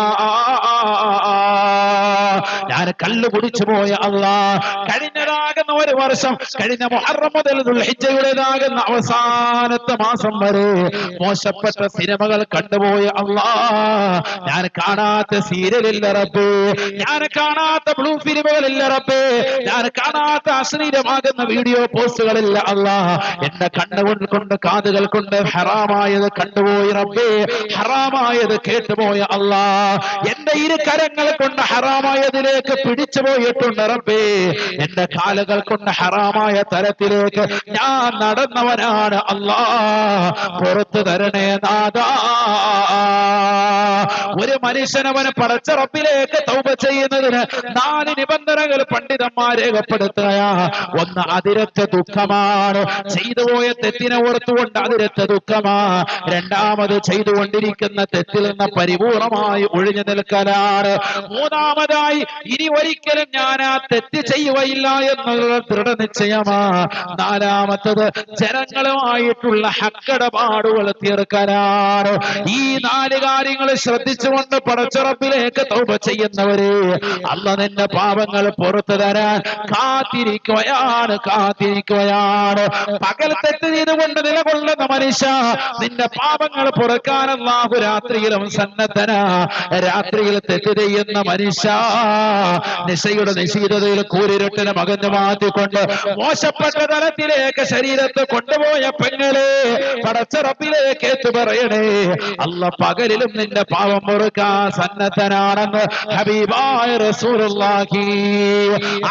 ഞാൻ കള്ളു കുടിച്ചു പോയ അല്ലാഹ്, കഴിഞ്ഞതാകുന്ന ഒരു വർഷം, കഴിഞ്ഞ മുഹറം മുതൽ ദുൽഹിജ്ജയുടേതാകുന്ന അവസാനത്തെ മാസം വരെ മോശപ്പെട്ട സിനിമകൾ കണ്ടുപോയ അല്ലാഹ്, ഞാൻ കാണാത്ത സീരിയലില്ല റബ്ബേ, ഞാൻ കാണാത്ത ബ്ലൂ ഫിലിമുകളില്ല റബ്ബേ, ഞാൻ കാണാത്ത അശ്ലീലമാകുന്ന വീഡിയോ പോസ്റ്റുകളില്ല അല്ലാഹ്. എന്റെ കണ്ണുകൾ കൊണ്ട് കാതുകൾ കൊണ്ട് ഹറാമായത് കണ്ടുപോയി റബ്ബേ, ഹറാമായത് കേട്ടുപോയ അല്ലാഹ്. എന്റെ ഇരു കരങ്ങൾ കൊണ്ട് ഹറാമായതിലേക്ക് പിടിച്ചു പോയിട്ടുണ്ട് റബ്ബേ. എന്റെ കാലുകൾ കൊണ്ട് ഹറാമായ തരത്തിലേക്ക് ഞാൻ നടന്നവനാണ് അല്ലാഹ്, പുറത്തു തരണേ നാഥാ. ഒരു മനുഷ്യനവന് പടച്ച റബ്ബിലേക്ക് തൗബ ചെയ്യുന്നതിന് 4 നിബന്ധനകൾ പണ്ഡിതന്മാർ രേഖപ്പെടുത്തുകയാ. ഒന്ന്, അതിരറ്റ ദുഃഖമാണ്, ചെയ്തുപോയ തെറ്റിനെ ഓർത്തുകൊണ്ട് അതിരറ്റ ദുഃഖമാ. രണ്ടാമത്, ചെയ്തുകൊണ്ടിരിക്കുന്ന തെറ്റിൽ നിന്ന് പരിപൂർണമായി ഒഴിഞ്ഞു നിൽക്കലാണ്. മൂന്നാമതായി, ഇനി ഒരിക്കലും ഞാൻ ആ തെറ്റ് ചെയ്യുകയില്ല എന്നുള്ള ദൃഢനിശ്ചയമാ. നാലാമത്തത്, ജനങ്ങളുമായിട്ടുള്ള ഹക്കിടപാടുകൾ തീർക്കലാണ്. ഈ 4 കാര്യങ്ങൾ ശ്രദ്ധിച്ചുകൊണ്ട് പടച്ച റബ്ബിലേക്ക് തൗബ ചെയ്യുന്നവരെ അല്ലാഹ് നിന്റെ പാപങ്ങൾ പുറത്തു തരാൻ കാത്തിരിക്കുകയാണ്. പകൽ തെറ്റ് ചെയ്തുകൊണ്ട് നിലകൊള്ളുന്ന മനുഷ്യ, നിന്റെ പാപങ്ങൾ പുറക്കാൻ അല്ലാഹു രാത്രിയിലും സന്നദ്ധനാ. രാത്രിയിൽ തെറ്റ് ചെയ്യുന്ന മനുഷ്യ, നിശയുടെ നിശീതതയിൽ കൂരിരുട്ടിനെ മകന്നു മാറ്റിക്കൊണ്ട് മോശപ്പെട്ട തലത്തിലേക്ക് ശരീരത്തെ കൊണ്ടുപോയ പെങ്ങളെ പടച്ച റബ്ബിലേക്ക് ഏറ്റു പറയണേ. അല്ലാഹ് പകലിലും നിന്റെ പാപം പൊറുക്കാൻ സന്നദ്ധനാണെന്ന് ഹബീബായ റസൂലുള്ളാഹി.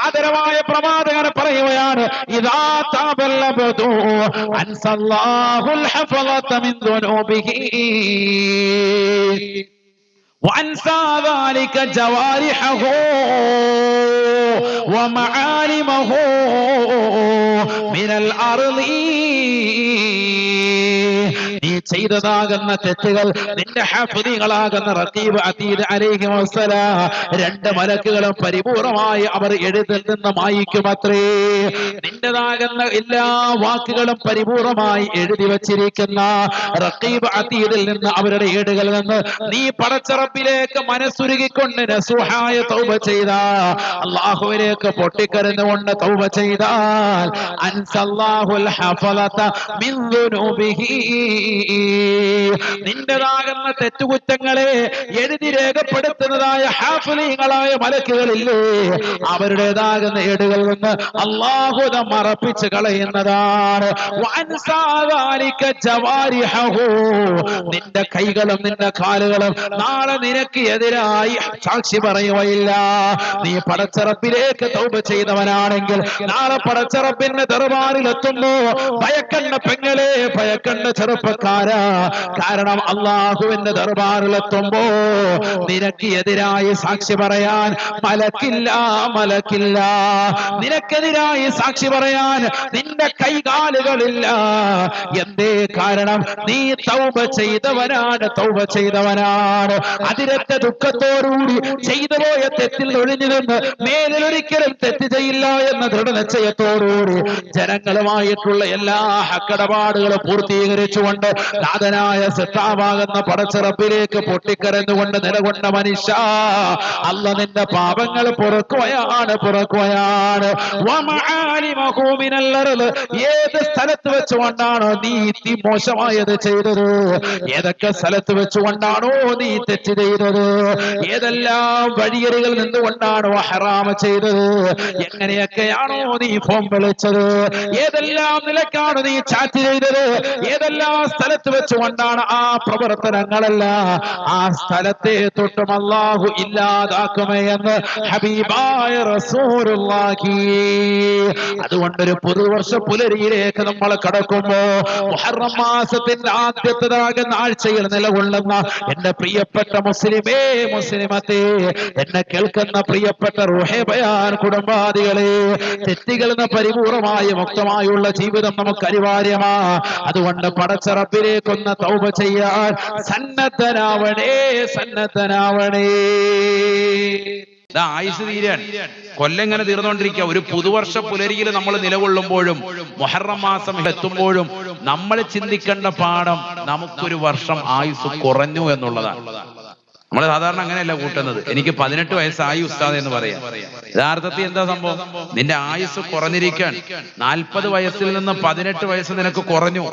ആദരവായ പ്രവാചകൻ പറയുകയാണ്, ഇദാ താബൽ അബ്ദു അൻസല്ലാഹുൽ ഹഫളത മിൻ ദുനൂബിഹി وأنسى ذلك جوارحه ومعالمه من الأرض. നീ ചെയ്തതാകുന്ന തെറ്റുകൾ നിന്റെ ഹാഫിദീകളാകുന്ന റഖീബ് അതീദ് അലൈഹി വസലാം രണ്ട് മലക്കുകളും പരിപൂർണമായി അവർ എഴുതിൽ നിന്ന് മായിക്കുമത്രേ. നിന്റേതാകുന്ന എല്ലാ വാക്കുകളും പരിപൂർണമായി എഴുതി വച്ചിരിക്കുന്ന റഖീബ് അതീദിൽ നിന്ന് അവരുടെ ഏടുകളിൽ നിന്ന് നീ പടച്ചറപ്പിലേക്ക് മനസ്സുരുകിക്കൊണ്ട് നസുഹായ തൗബ ചെയ്ത അല്ലാഹുവിലേക്ക് പൊട്ടിക്കരഞ്ഞുകൊണ്ട് തൗബ ചെയ്താൽ അൻസല്ലാഹുൽ ഹഫളത മിൻ ദുനൂബിഹി നിന്റേതാകുന്ന തെറ്റുകുറ്റങ്ങളെ എഴുതി രേഖപ്പെടുത്തുന്നതായ ഹാഫിളീങ്ങളായ മലക്കുകളില്ലേ അവരുടേതാകുന്ന ഏടുകളിൽ നിന്ന് അല്ലാഹു മറപ്പിച്ച് കളയുന്നതാണ്. നിന്റെ കൈകളും നിന്റെ കാലുകളും നാളെ നിനക്ക് എതിരായി സാക്ഷി പറയുകയില്ല. നീ പടച്ചറപ്പിലേക്ക് തൗബ ചെയ്തവനാണെങ്കിൽ നാളെ പടച്ചറപ്പിന്റെ ദർബാറിലെത്തുമ്പോ ഭയക്കണ്ട പെങ്ങളെ, ഭയക്കണ്ട ചെറുപ്പക്കാരാ. കാരണം അള്ളാഹുവിന്റെ ദർബാറിലെത്തുമ്പോ നിനക്ക് എതിരായി സാക്ഷി പറയാൻ മലക്കില്ല, മലക്കില്ല. നിനക്കെതിരായി സാക്ഷി പറയാൻ നിന്റെ കൈകാലുകളില്ല. എന്തേ? കാരണം നീ തൗബ ചെയ്തവനാണ്, തൗബ ചെയ്തവനാണ്. അതിരറ്റ ദുഃഖത്തോടുകൂടി ചെയ്തു പോയ തെറ്റിൽ ഒഴിഞ്ഞു നിന്ന് മേലിലൊരിക്കലും തെറ്റ് ചെയ്യില്ല എന്ന ദൃഢനിശ്ചയത്തോടുകൂടി ജനങ്ങളുമായിട്ടുള്ള എല്ലാ ഹക്കടപാടുകളും പൂർത്തീകരിച്ചുകൊണ്ട് നാഥനായ സത്താവാകുന്ന പടച്ചിറപ്പിലേക്ക് പൊട്ടിക്കരഞ്ഞുകൊണ്ട് നിലകൊണ്ട മനുഷ്യ, അല്ല നിന്റെ പാപങ്ങൾ പൊറുക്കുകയാണ്, പൊറുക്കുകയാണ്. ഏത് സ്ഥലത്ത് വെച്ചുകൊണ്ടാണോ നീ മോശമായത് ചെയ്തത്, ഏതൊക്കെ സ്ഥലത്ത് വെച്ചുകൊണ്ടാണോ നീ തെറ്റ് ചെയ്തത്, ഏതെല്ലാം വഴിയറികൾ നിന്നുകൊണ്ടാണോ ഹറാമ് ചെയ്തത്, എങ്ങനെയൊക്കെയാണോ നീ ഫോൺ വിളിച്ചത്, ഏതെല്ലാം നിലക്കാണ് നീ ചാറ്റ് ചെയ്തത്, ഏതെല്ലാം സ്ഥലത്ത് വെച്ചുകൊണ്ടാണ് ആ പ്രവർത്തനങ്ങളല്ല ആ സ്ഥലത്തെ തൊട്ടും അല്ലാഹു ഇല്ലാതാക്കുമെന്ന് ഹബീബായ റസൂലുള്ളാഹി. അതുകൊണ്ടൊരു പുതുവർഷ പുലരിയിലേക്ക് നമ്മൾ കടക്കുമ്പോ മുഹറം മാസത്തിന്റെ ആദ്യത്തേതാകുന്ന ആഴ്ചയിൽ നിലകൊള്ളുന്ന എന്റെ പ്രിയപ്പെട്ട മുസ്ലിമേ, മുസ്ലിമത്തെ, എന്നെ കേൾക്കുന്ന പ്രിയപ്പെട്ട റൂഹേ ബയാൻ കുടുംബാദികളെ, തെറ്റുകളിൽ നിന്ന് പരിപൂർണമായി മുക്തമായുള്ള ജീവിതം നമുക്ക് അനിവാര്യമാ. അതുകൊണ്ട് പടച്ചറപ്പിലേക്കൊന്ന് തൗബ ചെയ്യാൻ സന്നദ്ധനാവണേ, സന്നദ്ധനാവണേ. ആയുസ് തീരാൻ കൊല്ലെങ്ങനെ തീർന്നുകൊണ്ടിരിക്കുക. ഒരു പുതുവർഷ പുലരിയിൽ നമ്മൾ നിലകൊള്ളുമ്പോഴും മുഹറം മാസം എത്തുമ്പോഴും നമ്മൾ ചിന്തിക്കേണ്ട പാഠം നമുക്കൊരു വർഷം ആയുസ് കുറഞ്ഞു എന്നുള്ളതാണ്. നമ്മൾ സാധാരണ അങ്ങനെയല്ല കൂട്ടുന്നത്. എനിക്ക് 18 വയസ്സായി ഉസ്താദ് എന്ന് പറയാം. യഥാർത്ഥത്തിൽ എന്താ സംഭവം? നിന്റെ ആയുസ് കുറഞ്ഞിരിക്കാൻ 40 വയസ്സിൽ നിന്ന് 18 വയസ്സ് നിനക്ക് കുറഞ്ഞു.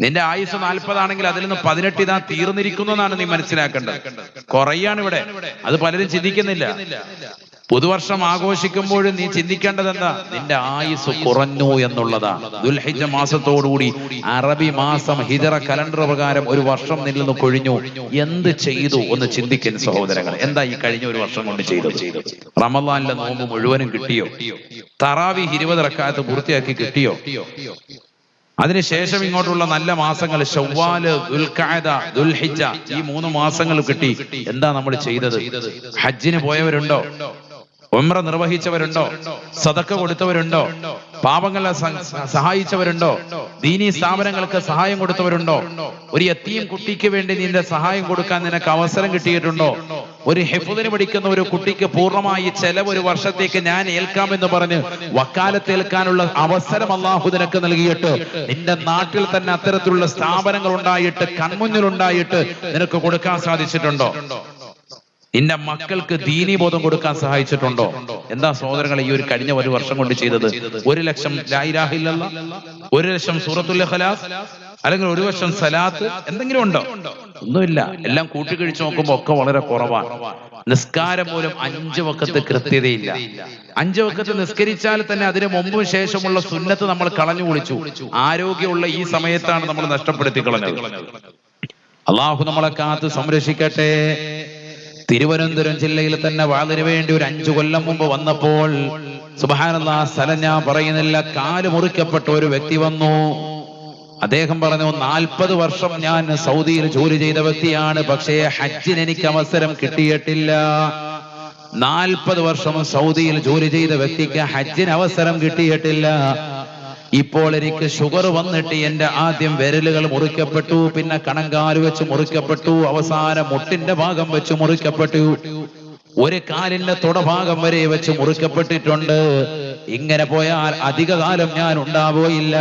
നിന്റെ ആയുസ് 40 ആണെങ്കിൽ അതിൽ നിന്ന് 18 ഇതാ തീർന്നിരിക്കുന്നു എന്നാണ് നീ മനസ്സിലാക്കേണ്ടത്. കുറയാണ് ഇവിടെ. അത് പലരും ചിന്തിക്കുന്നില്ല. പുതുവർഷം ആഘോഷിക്കുമ്പോഴും നീ ചിന്തിക്കേണ്ടത് എന്താ? നിന്റെ ആയുസ് കുറഞ്ഞു എന്നുള്ളതാണ്. ദുൽഹിജ്ജ മാസത്തോടുകൂടി അറബി മാസം ഹിജറ കലണ്ടർ പ്രകാരം ഒരു വർഷം നിന്നിൽ നിന്ന് കൊഴിഞ്ഞു. എന്ത് ചെയ്തു ഒന്ന് ചിന്തിക്കുന്ന സഹോദരങ്ങൾ. എന്താ ഈ കഴിഞ്ഞ ഒരു വർഷം കൊണ്ട് ചെയ്തത്? റമളാനിലെ നോമ്പ് മുഴുവനും കിട്ടിയോ? തറാവീഹ് 20 റക്അത്ത് പൂർത്തിയാക്കി കിട്ടിയോ? അതിനുശേഷം ഇങ്ങോട്ടുള്ള നല്ല മാസങ്ങൾ ശവ്വാല്, ദുൽഖഅദ, ദുൽഹിജ്ജ, ഈ 3 മാസങ്ങൾ കിട്ടി. എന്താ നമ്മൾ ചെയ്തത്? ഹജ്ജിന് പോയവരുണ്ടോ? ഉംറ നിർവഹിച്ചവരുണ്ടോ? സദക്ക കൊടുത്തവരുണ്ടോ? പാവങ്ങളെ സഹായിച്ചവരുണ്ടോ? ദീനീ സ്ഥാപനങ്ങൾക്ക് സഹായം കൊടുത്തവരുണ്ടോ? ഒരു യതീം കുട്ടിക്ക് വേണ്ടി നിന്റെ സഹായം കൊടുക്കാൻ നിനക്ക് അവസരം കിട്ടിയിട്ടുണ്ടോ? ഒരു ഹിഫ്ദിന് പഠിക്കുന്ന ഒരു കുട്ടിക്ക് പൂർണ്ണമായി ചെലവ് ഒരു വർഷത്തേക്ക് ഞാൻ ഏൽക്കാമെന്ന് പറഞ്ഞ് വക്കാലത്ത് ഏൽക്കാനുള്ള അവസരം അല്ലാഹു നിനക്ക് നൽകിയിട്ട് നിന്റെ നാട്ടിൽ തന്നെ അത്തരത്തിലുള്ള സ്ഥാപനങ്ങൾ ഉണ്ടായിട്ട് കൺമുന്നിൽ ഉണ്ടായിട്ട് നിനക്ക് കൊടുക്കാൻ സാധിച്ചിട്ടുണ്ടോ? നിന്റെ മക്കൾക്ക് ദീനീ ബോധം കൊടുക്കാൻ സഹായിച്ചിട്ടുണ്ടോ? എന്താ സഹോദരങ്ങളെ ഈ ഒരു കഴിഞ്ഞ ഒരു വർഷം കൊണ്ട് ചെയ്തത്? 1 ലക്ഷം ലാ ഇലാഹ ഇല്ലല്ലാഹ്, 1 ലക്ഷം സൂറത്തുൽ ഇഖ്ലാസ്, അല്ലെങ്കിൽ 1 ലക്ഷം സലാത്ത്, എന്തെങ്കിലും ഉണ്ടോ? ഒന്നുമില്ല. എല്ലാം കൂട്ടിക്കഴിച്ച് നോക്കുമ്പോ ഒക്കെ വളരെ കുറവാണ്. നിസ്കാരം പോലും 5 വഖത്ത് കൃത്യതയില്ല. 5 വഖത്ത് നിസ്കരിച്ചാൽ തന്നെ അതിന് മുമ്പും ശേഷമുള്ള സുന്നത്ത് നമ്മൾ കളഞ്ഞു കുളിച്ചു. ആരോഗ്യമുള്ള ഈ സമയത്താണ് നമ്മൾ നഷ്ടപ്പെടുത്തി കളഞ്ഞത്. അള്ളാഹു നമ്മളെ കാത്ത് സംരക്ഷിക്കട്ടെ. തിരുവനന്തപുരം ജില്ലയിൽ തന്നെ വാളിന് വേണ്ടി ഒരു 5 കൊല്ലം മുമ്പ് വന്നപ്പോൾ സുബ്ഹാനല്ലാഹ്, സ്ഥലം ഞാൻ പറയുന്നില്ല, കാല് മുറിക്കപ്പെട്ട ഒരു വ്യക്തി വന്നു. അദ്ദേഹം പറഞ്ഞു, 40 വർഷം ഞാൻ സൗദിയിൽ ജോലി ചെയ്ത വ്യക്തിയാണ്, പക്ഷേ ഹജ്ജിന് എനിക്ക് അവസരം കിട്ടിയിട്ടില്ല. 40 വർഷം സൗദിയിൽ ജോലി ചെയ്ത വ്യക്തിക്ക് ഹജ്ജിന് അവസരം കിട്ടിയിട്ടില്ല. ഇപ്പോൾ എനിക്ക് ഷുഗർ വന്നിട്ട് എന്റെ ആദ്യം വിരലുകൾ മുറിക്കപ്പെട്ടു, പിന്നെ കണങ്കാല് വെച്ച് മുറിക്കപ്പെട്ടു, അവസാനം മുട്ടിന്റെ ഭാഗം വെച്ച് മുറിക്കപ്പെട്ടു, ഒരു കാലിന്റെ തുടഭാഗം വരെ വെച്ച് മുറിക്കപ്പെട്ടിട്ടുണ്ട്. ഇങ്ങനെ പോയാൽ അധിക കാലം ഞാൻ ഉണ്ടാവുകയില്ല.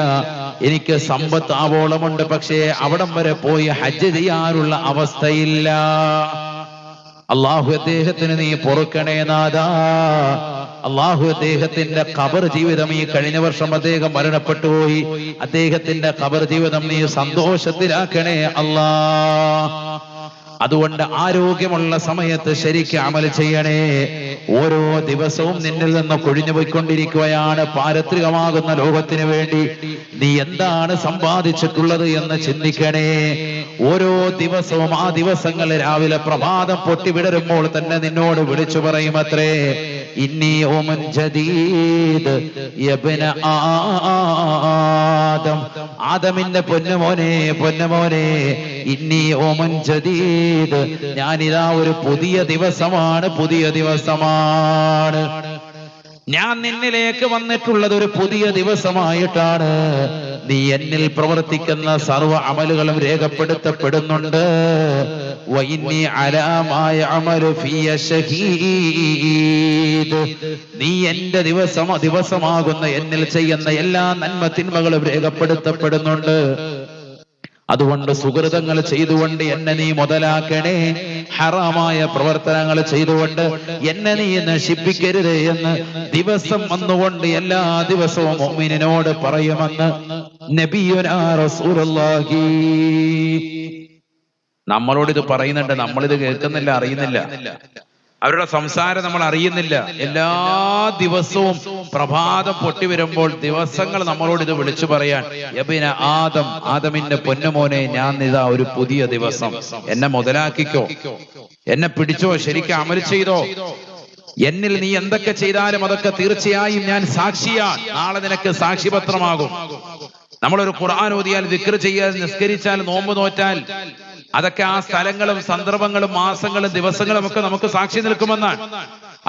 എനിക്ക് സമ്പത്ത് ആവോളമുണ്ട്, പക്ഷേ അവിടം വരെ പോയി ഹജ്ജ് ചെയ്യാനുള്ള അവസ്ഥയില്ല. അള്ളാഹു അദ്ദേഹത്തിന് നീ പൊറുക്കണേ നാഥാ. അള്ളാഹു അദ്ദേഹത്തിന്റെ ഖബർ ജീവിതം, ഈ കഴിഞ്ഞ വർഷം അദ്ദേഹം മരണപ്പെട്ടു പോയി, അദ്ദേഹത്തിന്റെ ഖബർ ജീവിതം നീ സന്തോഷത്തിലാക്കണേ അല്ലാ. അതുകൊണ്ട് ആരോഗ്യമുള്ള സമയത്ത് ശരിക്ക് അമൽ ചെയ്യണേ. ഓരോ ദിവസവും നിന്നിൽ നിന്ന് കൊഴിഞ്ഞു പോയിക്കൊണ്ടിരിക്കുകയാണ്. പാരത്രികമാകുന്ന ലോകത്തിന് വേണ്ടി നീ എന്താണ് സമ്പാദിച്ചിട്ടുള്ളത് എന്ന് ചിന്തിക്കണേ. ഓരോ ദിവസവും ആ ദിവസങ്ങൾ രാവിലെ പ്രഭാതം പൊട്ടിവിടരുമ്പോൾ തന്നെ നിന്നോട് വിളിച്ചു പറയുമത്രേ, ഇന്നി യൗമുൻ ജദീദ് യബ്ന ആദം, ആദമിന്റെ പൊന്നുമോനെ പൊന്നുമോനെ, ഇന്നി യൗമുൻ ജദീദ്, ഞാനിതാ ഒരു പുതിയ ദിവസമാണ്, പുതിയ ദിവസമാണ്. ഞാൻ നിന്നിലേക്ക് വന്നിട്ടുള്ളത് ഒരു പുതിയ ദിവസമായിട്ടാണ്. നീ എന്നിൽ പ്രവർത്തിക്കുന്ന സർവ്വ അമലുകളും രേഖപ്പെടുത്തപ്പെടുന്നുണ്ട്. വഇന്നി അലാ മാ യഅമലു ഫിയ ഷഹീദ്, നീ എന്റെ ദിവസമാകുന്ന എന്നിൽ ചെയ്യുന്ന എല്ലാ നന്മ തിന്മകളും രേഖപ്പെടുത്തപ്പെടുന്നുണ്ട്. അതുകൊണ്ട് സുഹൃതങ്ങൾ ചെയ്തുകൊണ്ട് എന്നെ നീ മുതലാക്കണേ, ഹറാമായ പ്രവർത്തനങ്ങൾ ചെയ്തുകൊണ്ട് എന്നെ നീ നശിപ്പിക്കരുത് എന്ന് ദിവസം വന്നുകൊണ്ട് എല്ലാ ദിവസവും മുഅ്മിനോട് പറയുമെന്ന് നബിയുനാ റസൂലുള്ളാഹി. നമ്മളോട് ഇത് പറയുന്നുണ്ട്, നമ്മളിത് കേൾക്കുന്നില്ല, അറിയുന്നില്ല. അവരുടെ സംസാരം നമ്മൾ അറിയുന്നില്ല. എല്ലാ ദിവസവും പ്രഭാതം പൊട്ടി വരുമ്പോൾ ദിവസങ്ങൾ നമ്മളോട് ഇത് വിളിച്ചു പറയാൻ, യബ്ന ആദം, ആദമിന്റെ പൊന്നുമോനെ, ഞാൻ ഇതാ ഒരു പുതിയ ദിവസം, എന്നെ മുതലാക്കിക്കോ, എന്നെ പിടിച്ചോ, ശരിക്കും അമൽ ചെയ്തോ, എന്നിൽ നീ എന്തൊക്കെ ചെയ്താലും അതൊക്കെ തീർച്ചയായും ഞാൻ സാക്ഷിയാണ്, നാളെ നിനക്ക് സാക്ഷിപത്രമാകും. നമ്മളൊരു ഖുർആൻ ഓതിയാൽ, ദിക്ർ ചെയ്യാൽ, നിസ്കരിച്ചാൽ, നോമ്പ് നോറ്റാൽ, അതൊക്കെ ആ സ്ഥലങ്ങളും സന്ദർഭങ്ങളും മാസങ്ങളും ദിവസങ്ങളും ഒക്കെ നമുക്ക് സാക്ഷി നിൽക്കുമെന്നാണ്.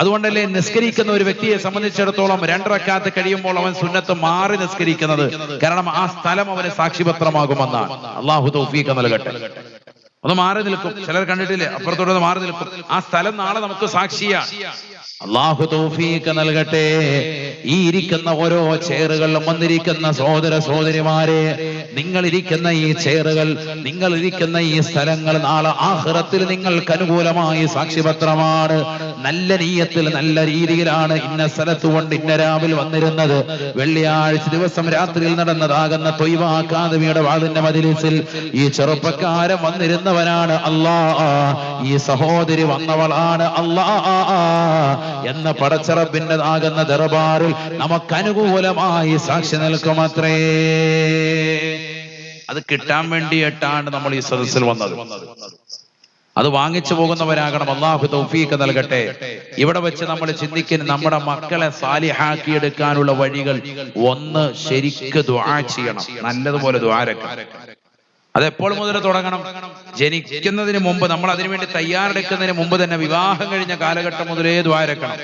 അതുകൊണ്ടല്ലേ നിസ്കരിക്കുന്ന ഒരു വ്യക്തിയെ സംബന്ധിച്ചിടത്തോളം 2 റക്അത്ത് കഴിയുമ്പോൾ അവൻ സുന്നത്ത് മാറി നിസ്കരിക്കുന്നത്, കാരണം ആ സ്ഥലം അവന് സാക്ഷിപത്രമാകുമെന്നാണ്. അള്ളാഹു തൗഫീഖ് നൽകട്ടെ. ഒന്ന് മാറി നിൽക്കും, ചിലർ കണ്ടിട്ടില്ലേ, അപ്പുറത്തോട്ട് മാറി നിൽക്കും. ആ സ്ഥലം നാളെ നമുക്ക് സാക്ഷിയാണ്. അള്ളാഹു തൗഫീഖ് നൽകട്ടെ. ഈ ഇരിക്കുന്ന ഓരോ ചെയറുകളിലും വന്നിരിക്കുന്ന സഹോദര സഹോദരിമാരെ, നിങ്ങൾ ഇരിക്കുന്ന ഈ ചെയറുകൾ, നിങ്ങൾ ഇരിക്കുന്ന ഈ സ്ഥലങ്ങൾ നാളെ ആഖിറത്തിൽ നിങ്ങൾക്ക് അനുകൂലമായി സാക്ഷിപത്രമാണ്. നല്ല നീയത്തിൽ നല്ല രീതിയിലാണ് ഇന്ന സ്ഥലത്ത് കൊണ്ട് ഇന്ന രാവിൽ വന്നിരുന്നത്. വെള്ളിയാഴ്ച ദിവസം രാത്രിയിൽ നടന്നതാകുന്ന ത്വയ്ബ അക്കാദമിയുടെ വാദിന്റെ മജ്‌ലിസിൽ ഈ ചെറുപ്പക്കാരൻ വന്നിരുന്നവനാണ് അല്ലാ, ഈ സഹോദരി വന്നവളാണ് അല്ലാ എന്ന പടച്ചറബിൻ്റെതാകുന്ന ദർബാറിൽ നമുക്ക് അനുകൂലമായി സാക്ഷി നിൽക്കുമത്രേ. അത് കിട്ടാൻ വേണ്ടിയിട്ടാണ് നമ്മൾ ഈ സദസ്സിൽ വന്നത്. അത് വാങ്ങിച്ചു പോകുന്നവരാകണം. അല്ലാഹു തൗഫീഖ് നൽകട്ടെ. ഇവിടെ വെച്ച് നമ്മൾ ചിന്തിക്കുന്ന നമ്മുടെ മക്കളെ സാലിഹാക്കി എടുക്കാനുള്ള വഴികൾ, ഒന്ന് ശരിക്ക് ദുആ ചെയ്യണം, നല്ലതുപോലെ ദുആരക്കണം. അതെപ്പോൾ മുതൽ തുടങ്ങണം? ജനിക്കുന്നതിന് മുമ്പ്, നമ്മൾ അതിനുവേണ്ടി തയ്യാറെടുക്കുന്നതിന് മുമ്പ് തന്നെ, വിവാഹം കഴിഞ്ഞ കാലഘട്ടം മുതലേ ദ്വാരക്കണം.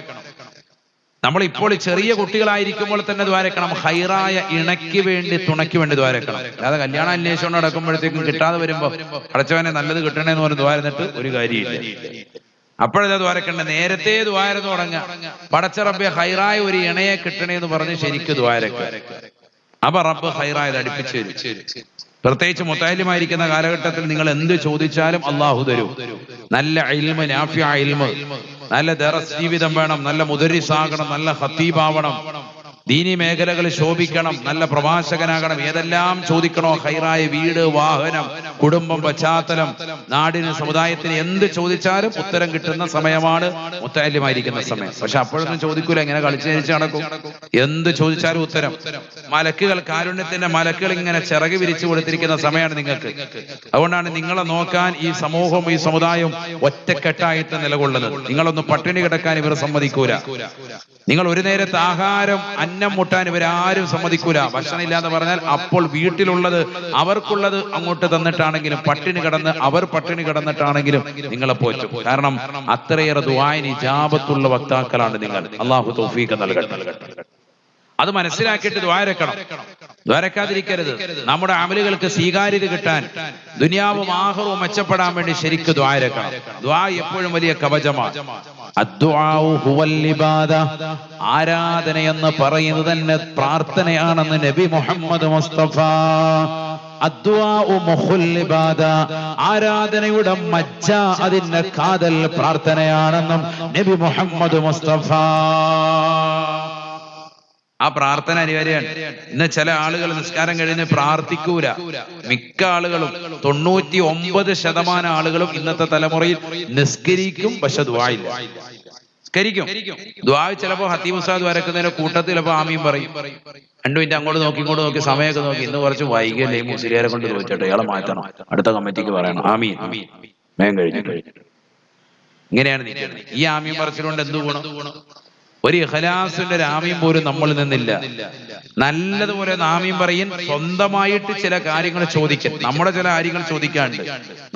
നമ്മൾ ഇപ്പോൾ ചെറിയ കുട്ടികളായിരിക്കുമ്പോൾ തന്നെ ദ്വാരക്കണം. ഹൈറായ ഇണയ്ക്ക് വേണ്ടി, തുണയ്ക്ക് വേണ്ടി ദ്വാരക്കണം. അല്ലാതെ കല്യാണം അന്വേഷണം നടക്കുമ്പോഴത്തേക്കും കിട്ടാതെ വരുമ്പോ അടച്ചവനെ നല്ലത് കിട്ടണേന്ന് പറഞ്ഞ് ദ്വാരന്നിട്ട് ഒരു കാര്യമില്ല. അപ്പോഴല്ലേ ദ്വാരക്കണ്ട, നേരത്തെ ദ്വാരം തുടങ്ങുക. പടച്ച റബ്ബേ ഹൈറായ ഒരു ഇണയെ കിട്ടണേന്ന് പറഞ്ഞ് ശരിക്കും ദ്വാരക്കുക. അപ്പൊ റബ്ബ് ഹൈറായത് അടുപ്പിച്ച് തരും. പ്രത്യേകിച്ച് മുത്തഅല്ലിമായിരിക്കുന്ന കാലഘട്ടത്തിൽ നിങ്ങൾ എന്ത് ചോദിച്ചാലും അള്ളാഹു തരും. നല്ല ഇൽമ്, നാഫിഅ ഇൽമ്, നല്ല ദറസ് ജീവിതം വേണം, നല്ല മുദരിസാകണം, നല്ല ഖതീബാവണം, ദീനി മേഖലകൾ ശോഭിക്കണം, നല്ല പ്രഭാഷകനാകണം. ഏതെല്ലാം ചോദിക്കണോ, ഹൈറായ വീട്, വാഹനം, കുടുംബം, പശ്ചാത്തലം, നാടിന്, സമുദായത്തിന് എന്ത് ചോദിച്ചാലും ഉത്തരം കിട്ടുന്ന സമയമാണ് മുത്തഅല്ലിമായിരിക്കുന്ന സമയം. പക്ഷെ അപ്പോഴൊന്നും ചോദിക്കൂല, ഇങ്ങനെ കളിച്ചു ജനിച്ച് നടക്കും. എന്ത് ചോദിച്ചാലും ഉത്തരം. മലക്കുകൾ, കാരുണ്യത്തിന്റെ മലക്കുകൾ ഇങ്ങനെ ചിറക് വിരിച്ചു കൊടുത്തിരിക്കുന്ന സമയമാണ് നിങ്ങൾക്ക്. അതുകൊണ്ടാണ് നിങ്ങളെ നോക്കാൻ ഈ സമൂഹവും ഈ സമുദായവും ഒറ്റക്കെട്ടായിട്ട് നിലകൊള്ളുന്നത്. നിങ്ങളൊന്നും പട്ടിണി കിടക്കാൻ ഇവർ സമ്മതിക്കൂല. നിങ്ങൾ ഒരു നേരത്തെ ആഹാരം, അന്നം മുട്ടാൻ ഇവരാരും സമ്മതിക്കൂല. ഭക്ഷണം ഇല്ലാന്ന് പറഞ്ഞാൽ അപ്പോൾ വീട്ടിലുള്ളത് അവർക്കുള്ളത് അങ്ങോട്ട് തന്നിട്ടാണെങ്കിലും, പട്ടിണി കിടന്ന് അവർ പട്ടിണി കിടന്നിട്ടാണെങ്കിലും നിങ്ങളെ പോറ്റും. കാരണം അത്രയേറെ ദുആഇന് ഇജാബത്തുള്ള വക്താക്കളാണ് നിങ്ങൾ. അല്ലാഹു തൗഫീഖ് നൽകട്ടെ. അത് മനസ്സിലാക്കിയിട്ട് ദുആ ഇറക്കണം. ദ്വാരക്കാതിരിക്കരുത്. നമ്മുടെ അമലുകൾക്ക് സ്വീകാര്യത കിട്ടാൻ, ദുനിയാവും ആഖിറവും മെച്ചപ്പെടാൻ വേണ്ടി ശരിക്ക് ദ്വാരക്കണം. ദ്വാ എപ്പോഴും വലിയ കവചമാണ്. അദ്ദുആഉ ഹുവൽ ഇബാദ, ആരാധന എന്ന് പറയുന്നത് തന്നെ പ്രാർത്ഥനയാണെന്ന് നബി മുഹമ്മദ് മുസ്തഫ. അദ്ദുആഉ മുഖുൽ ഇബാദ, ആരാധനയുടെ മജ്ജ, അതിന്റെ കാതൽ പ്രാർത്ഥനയാണെന്നും നബി മുഹമ്മദ് മുസ്തഫ. ആ പ്രാർത്ഥന അനിവാര്യമാണ്. ഇന്ന് ചില ആളുകൾ നിസ്കാരം കഴിഞ്ഞ് പ്രാർത്ഥിക്കൂല. മിക്ക ആളുകളും 99% ആളുകളും ഇന്നത്തെ തലമുറയിൽ നിസ്കരിക്കും, പക്ഷെ ദുആ ഇല്ല. നിസ്കരിക്കും, ദുആ ചിലപ്പോ ഹത്തീം ഉസ്താദ് വരക്കുന്നതിന്റെ കൂട്ടത്തിൽ ചിലപ്പോ ആമീൻ പറയും. 2 മിനിറ്റ് അങ്ങോട്ട് നോക്കി ഇങ്ങോട്ട് നോക്കി സമയമൊക്കെ നോക്കി, ഇന്ന് കുറച്ച് വൈകിയല്ലേ മുസ്ലിയാരെ കൊണ്ട് ചോദിച്ചോട്ടെ, ഇയാളെ മാറ്റണം, അടുത്ത കമ്മിറ്റിക്ക് പറയണം, ആമീൻ വേഗം കഴിഞ്ഞു. ഇങ്ങനെയാണ് നിൽക്കുന്നത്. ഈ ആമീൻ പറച്ചിലുകൊണ്ട് എന്ത് ഗുണം? ഒരു ഇഖ്ലാസിന്റെ ആമീൻ പോലും നമ്മളിൽ നിന്നില്ല. നല്ലതുപോലെ ആമീൻ പറയും. സ്വന്തമായിട്ട് ചില കാര്യങ്ങൾ ചോദിക്കാൻ, നമ്മുടെ ചില കാര്യങ്ങൾ ചോദിക്കാണ്ട്,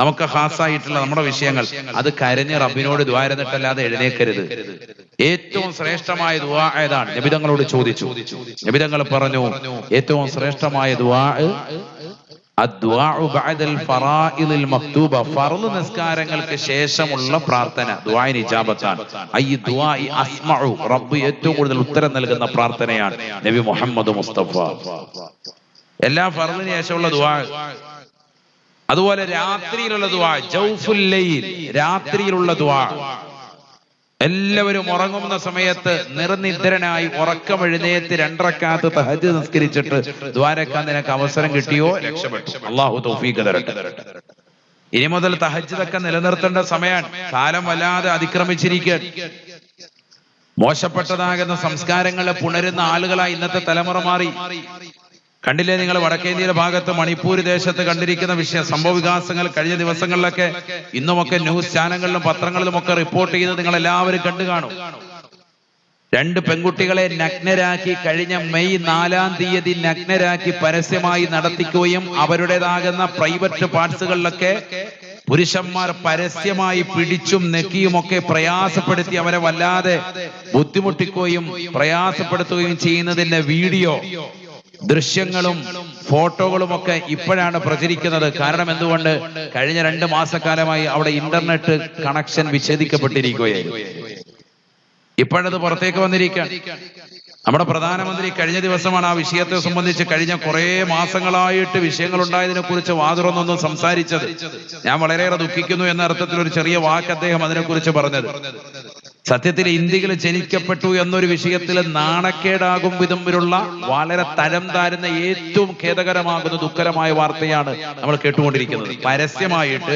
നമുക്ക് ഖാസായിട്ടുള്ള നമ്മുടെ വിഷയങ്ങൾ, അത് കരഞ്ഞ് റബ്ബിനോട് ദുആ ചെയ്തിട്ടല്ലാതെ എഴുന്നേക്കരുത്. ഏറ്റവും ശ്രേഷ്ഠമായ ദുആ ഏതാണ്? നബിതങ്ങളോട് ചോദിച്ചു. നബിതങ്ങൾ പറഞ്ഞു, ഏറ്റവും ശ്രേഷ്ഠമായ ദുആ അദ്ദുആഉ ബഅദൽ ഫറായിദിൽ മക്തൂബ, ഫർള് നിസ്കാരങ്ങൾക്ക് ശേഷമുള്ള പ്രാർത്ഥന ദുആഇന് ഇജാബത്താണ്. ഈ ദുആഇ അസ്മഉ, റബ്ബ് ഏറ്റവും കൂടുതൽ ഉത്തരം നൽകുന്ന പ്രാർത്ഥനയാണ് നബി മുഹമ്മദ് മുസ്തഫ. എല്ലാ ഫർളിന് ശേഷമുള്ള ദുആ. അതുപോലെ രാത്രിയിലുള്ള ദുആ, ജൗഫുൽ ലൈൽ, രാത്രിയിലുള്ള ദുആ. എല്ലാവരും ഉറങ്ങുന്ന സമയത്ത് നിർനിദ്രനായി ഉറക്കമെഴുന്നേറ്റ് 2 റക്അത്ത് തഹജ്ജുദ് നിസ്കരിച്ചിട്ട് ദ്വാരക്കാൻ നിനക്ക് അവസരം കിട്ടിയോ, രക്ഷപ്പെട്ടു. അല്ലാഹു തൗഫീഖ് തരട്ടെ. ഇനി മുതൽ തഹജ്ജുദൊക്കെ നിലനിർത്തേണ്ട സമയമാണ്. കാലം വല്ലാതെ അതിക്രമിച്ചിരിക്കുകയാണ്. മോശപ്പെട്ടതാകുന്ന സംസ്കാരങ്ങളെ പുണരുന്ന ആളുകളായി ഇന്നത്തെ തലമുറ മാറി. കണ്ടില്ലേ നിങ്ങൾ വടക്കേന്ത്യയുടെ ഭാഗത്ത് മണിപ്പൂർ ദേശത്ത് കണ്ടിരിക്കുന്ന സംഭവ വികാസങ്ങൾ കഴിഞ്ഞ ദിവസങ്ങളിലൊക്കെ ഇന്നുമൊക്കെ ന്യൂസ് ചാനലുകളിലും പത്രങ്ങളിലും ഒക്കെ റിപ്പോർട്ട് ചെയ്ത് നിങ്ങൾ എല്ലാവരും കണ്ടു കാണും. 2 പെൺകുട്ടികളെ നഗ്നരാക്കി കഴിഞ്ഞ മെയ് 4-ാം തീയതി നഗ്നരാക്കി പരസ്യമായി നടത്തിക്കുകയും അവരുടേതാകുന്ന പ്രൈവറ്റ് പാർട്സുകളിലൊക്കെ പുരുഷന്മാർ പരസ്യമായി പിടിച്ചും നെക്കിയും ഒക്കെ പ്രയാസപ്പെടുത്തി അവരെ വല്ലാതെ ബുദ്ധിമുട്ടിക്കുകയും പ്രയാസപ്പെടുത്തുകയും ചെയ്യുന്നതിന്റെ വീഡിയോ, ദൃശ്യങ്ങളും ഫോട്ടോകളും ഒക്കെ ഇപ്പോഴാണ് പ്രചരിക്കുന്നത്. കാരണം എന്തുകൊണ്ട്? കഴിഞ്ഞ 2 മാസക്കാലമായി അവിടെ ഇന്റർനെറ്റ് കണക്ഷൻ വിച്ഛേദിക്കപ്പെട്ടിരിക്കുകയായിരുന്നു. ഇപ്പോഴത് പുറത്തേക്ക് വന്നിരിക്കുകയാണ്. നമ്മുടെ പ്രധാനമന്ത്രി കഴിഞ്ഞ ദിവസമാണ് ആ വിഷയത്തെ സംബന്ധിച്ച് കഴിഞ്ഞ കുറെ മാസങ്ങളായിട്ട് വിഷയങ്ങൾ ഉണ്ടായതിനെ കുറിച്ച് വാതുറന്നൊന്നും സംസാരിച്ചത്. ഞാൻ വളരെയേറെ ദുഃഖിക്കുന്നു എന്ന അർത്ഥത്തിൽ ഒരു ചെറിയ വാക്ക് അദ്ദേഹം അതിനെക്കുറിച്ച് പറഞ്ഞത്. സത്യത്തിൽ ഇന്ത്യയിൽ ജനിക്കപ്പെട്ടു എന്നൊരു വിഷയത്തിൽ നാണക്കേടാകും വിധമുള്ള വളരെ തരം താരുന്ന ഏറ്റവും ഖേദകരമാകുന്ന ദുഃഖകരമായ വാർത്തയാണ് നമ്മൾ കേട്ടുകൊണ്ടിരിക്കുന്നത്. പരസ്യമായിട്ട്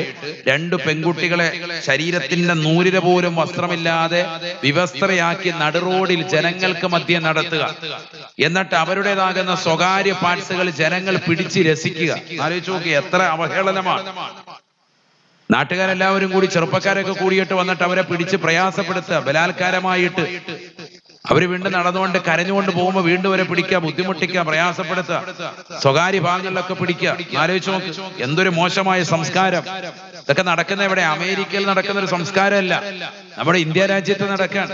2 പെൺകുട്ടികളെ ശരീരത്തിന്റെ നൂരിര പോലും വസ്ത്രമില്ലാതെ വിവസ്ത്രയാക്കി നടുറോഡിൽ ജനങ്ങൾക്ക് മധ്യേ നടത്തുക, എന്നിട്ട് അവരുടേതാകുന്ന സ്വകാര്യ പാർട്സുകൾ ജനങ്ങൾ പിടിച്ച് രസിക്കുക. ആലോചിച്ച് നോക്കി, എത്ര അവഹേളനമാണ്. നാട്ടുകാരെല്ലാവരും കൂടി, ചെറുപ്പക്കാരൊക്കെ കൂടിയിട്ട് വന്നിട്ട് അവരെ പിടിച്ച് പ്രയാസപ്പെടുത്തുക, ബലാത്കാരമായിട്ട്. അവര് വീണ്ടും നടന്നുകൊണ്ട് കരഞ്ഞുകൊണ്ട് പോകുമ്പോൾ വീണ്ടും അവരെ പിടിക്കുക, ബുദ്ധിമുട്ടിക്കുക, പ്രയാസപ്പെടുത്തുക, സ്വകാര്യ ഭാഗങ്ങളിലൊക്കെ പിടിക്കുക. ആലോചിച്ച് നോക്ക്, എന്തൊരു മോശമായ സംസ്കാരം. ഇതൊക്കെ നടക്കുന്ന എവിടെ? അമേരിക്കയിൽ നടക്കുന്ന ഒരു സംസ്കാരമല്ല, നമ്മുടെ ഇന്ത്യ രാജ്യത്ത് നടക്കാൻ.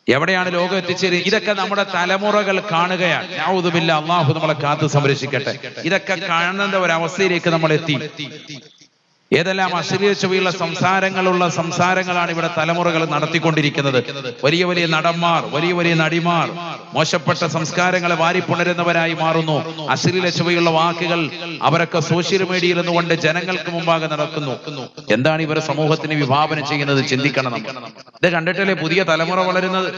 എവിടെയാണ് ലോകം എത്തിച്ചേരുന്നത്? ഇതൊക്കെ നമ്മുടെ തലമുറകൾ കാണുകയാണ്. നഊദു ബില്ലാഹ്, അല്ലാഹു നമ്മളെ കാത്തു സംരക്ഷിക്കട്ടെ. ഇതൊക്കെ കാണുന്ന ഒരവസ്ഥയിലേക്ക് നമ്മൾ എത്തി. ഏതെല്ലാം അശ്ലീല ചുവയുള്ള സംസാരങ്ങളാണ് ഇവിടെ തലമുറകൾ നടത്തിക്കൊണ്ടിരിക്കുന്നത്. വലിയ വലിയ നടന്മാർ, വലിയ വലിയ നടിമാർ മോശപ്പെട്ട സംസ്കാരങ്ങളെ വാരിപ്പുണരുന്നവരായി മാറുന്നു. അശ്ലീല ചുവയുള്ള വാക്കുകൾ അവരൊക്കെ സോഷ്യൽ മീഡിയയിൽ നിന്നുകൊണ്ട് ജനങ്ങൾക്ക് മുമ്പാകെ നടക്കുന്നു. എന്താണ് ഇവർ സമൂഹത്തിന് വിഭാവനം ചെയ്യുന്നത്? ചിന്തിക്കണം. ഇത് കണ്ടിട്ടല്ലേ പുതിയ തലമുറ വളരുന്നത്.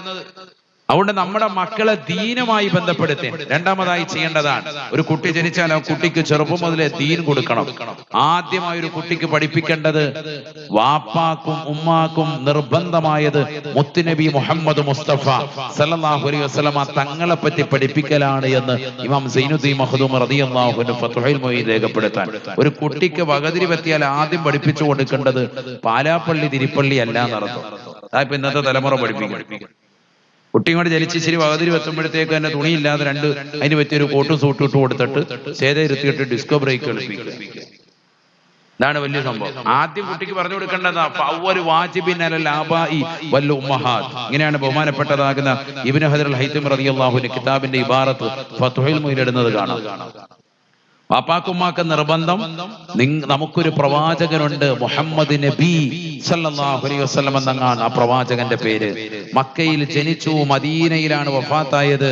അതുകൊണ്ട് നമ്മുടെ മക്കളെ ദീനുമായി ബന്ധപ്പെടുത്തി രണ്ടാമതായി ചെയ്യേണ്ടതാണ്. ഒരു കുട്ടി ജനിച്ചാൽ ആ കുട്ടിക്ക് ചെറുപ്പം മുതലേ ദീൻ കൊടുക്കണം. ആദ്യമായി ഒരു കുട്ടിക്ക് പഠിപ്പിക്കേണ്ടത്, വാപ്പാക്കും ഉമ്മാക്കും നിർബന്ധമായത് മുത്തുനബി മുഹമ്മദ് മുസ്തഫ സല്ലല്ലാഹു അലൈഹി വസല്ലമ തങ്ങളെ പറ്റി പഠിപ്പിക്കലാണ് എന്ന് ഇമാം സൈനുദ്ദീൻ മഖ്ദൂം റളിയല്ലാഹു അൻഹു ഫത്ഹുൽ മുഈൻ രേഖപ്പെടുത്താൻ. ഒരു കുട്ടിക്ക് വകതിരി പറ്റിയാൽ ആദ്യം പഠിപ്പിച്ചു കൊടുക്കേണ്ടത് പാലാപ്പള്ളി തിരുപ്പള്ളി അല്ല എന്നർത്ഥം. അതായത് ഇന്നത്തെ തലമുറ പഠിപ്പിക്കും. കുട്ടിയോട് ജലിച്ച് ഇച്ചിരി വകതിരി വെത്തുമ്പോഴത്തേക്ക് തന്നെ തുണിയില്ലാതെ അതിന് പറ്റിയൊരു കോട്ടും സൂട്ടും ഇട്ട് കൊടുത്തിട്ട് സേതയിരുത്തിയിട്ട് ഡിസ്കോ ബ്രേക്ക് കളിപ്പിക്കുക. ഇതാണ് വലിയ സംഭവം. ആദ്യം കുട്ടിക്ക് പറഞ്ഞു കൊടുക്കേണ്ടതാ ഫഅവ്വലു വാജിബിൻ അലൽ ആബാഇ വൽ ഉമ്മഹാത്ത്. ഇങ്ങനെയാണ് ബഹുമാനപ്പെട്ടതാകുന്ന ഇബ്നു ഹജർ അൽ ഹൈതമി റളിയല്ലാഹു അൻഹു കിതാബിന്റെ ഇബാറത്ത് ഫത്ഹുൽ മുഈൻ ഇടുന്നത് കാണാം. വാപ്പാക്കുമ്മാക്ക് നിർബന്ധം, നമുക്കൊരു പ്രവാചകനുണ്ട് മുഹമ്മദ് നബി സല്ലല്ലാഹു അലൈഹി വസല്ലം എന്നങ്ങാണ് ആ പ്രവാചകന്റെ പേര്. മക്കയിൽ ജനിച്ചു, മദീനയിലാണ് വഫാത്തായത്,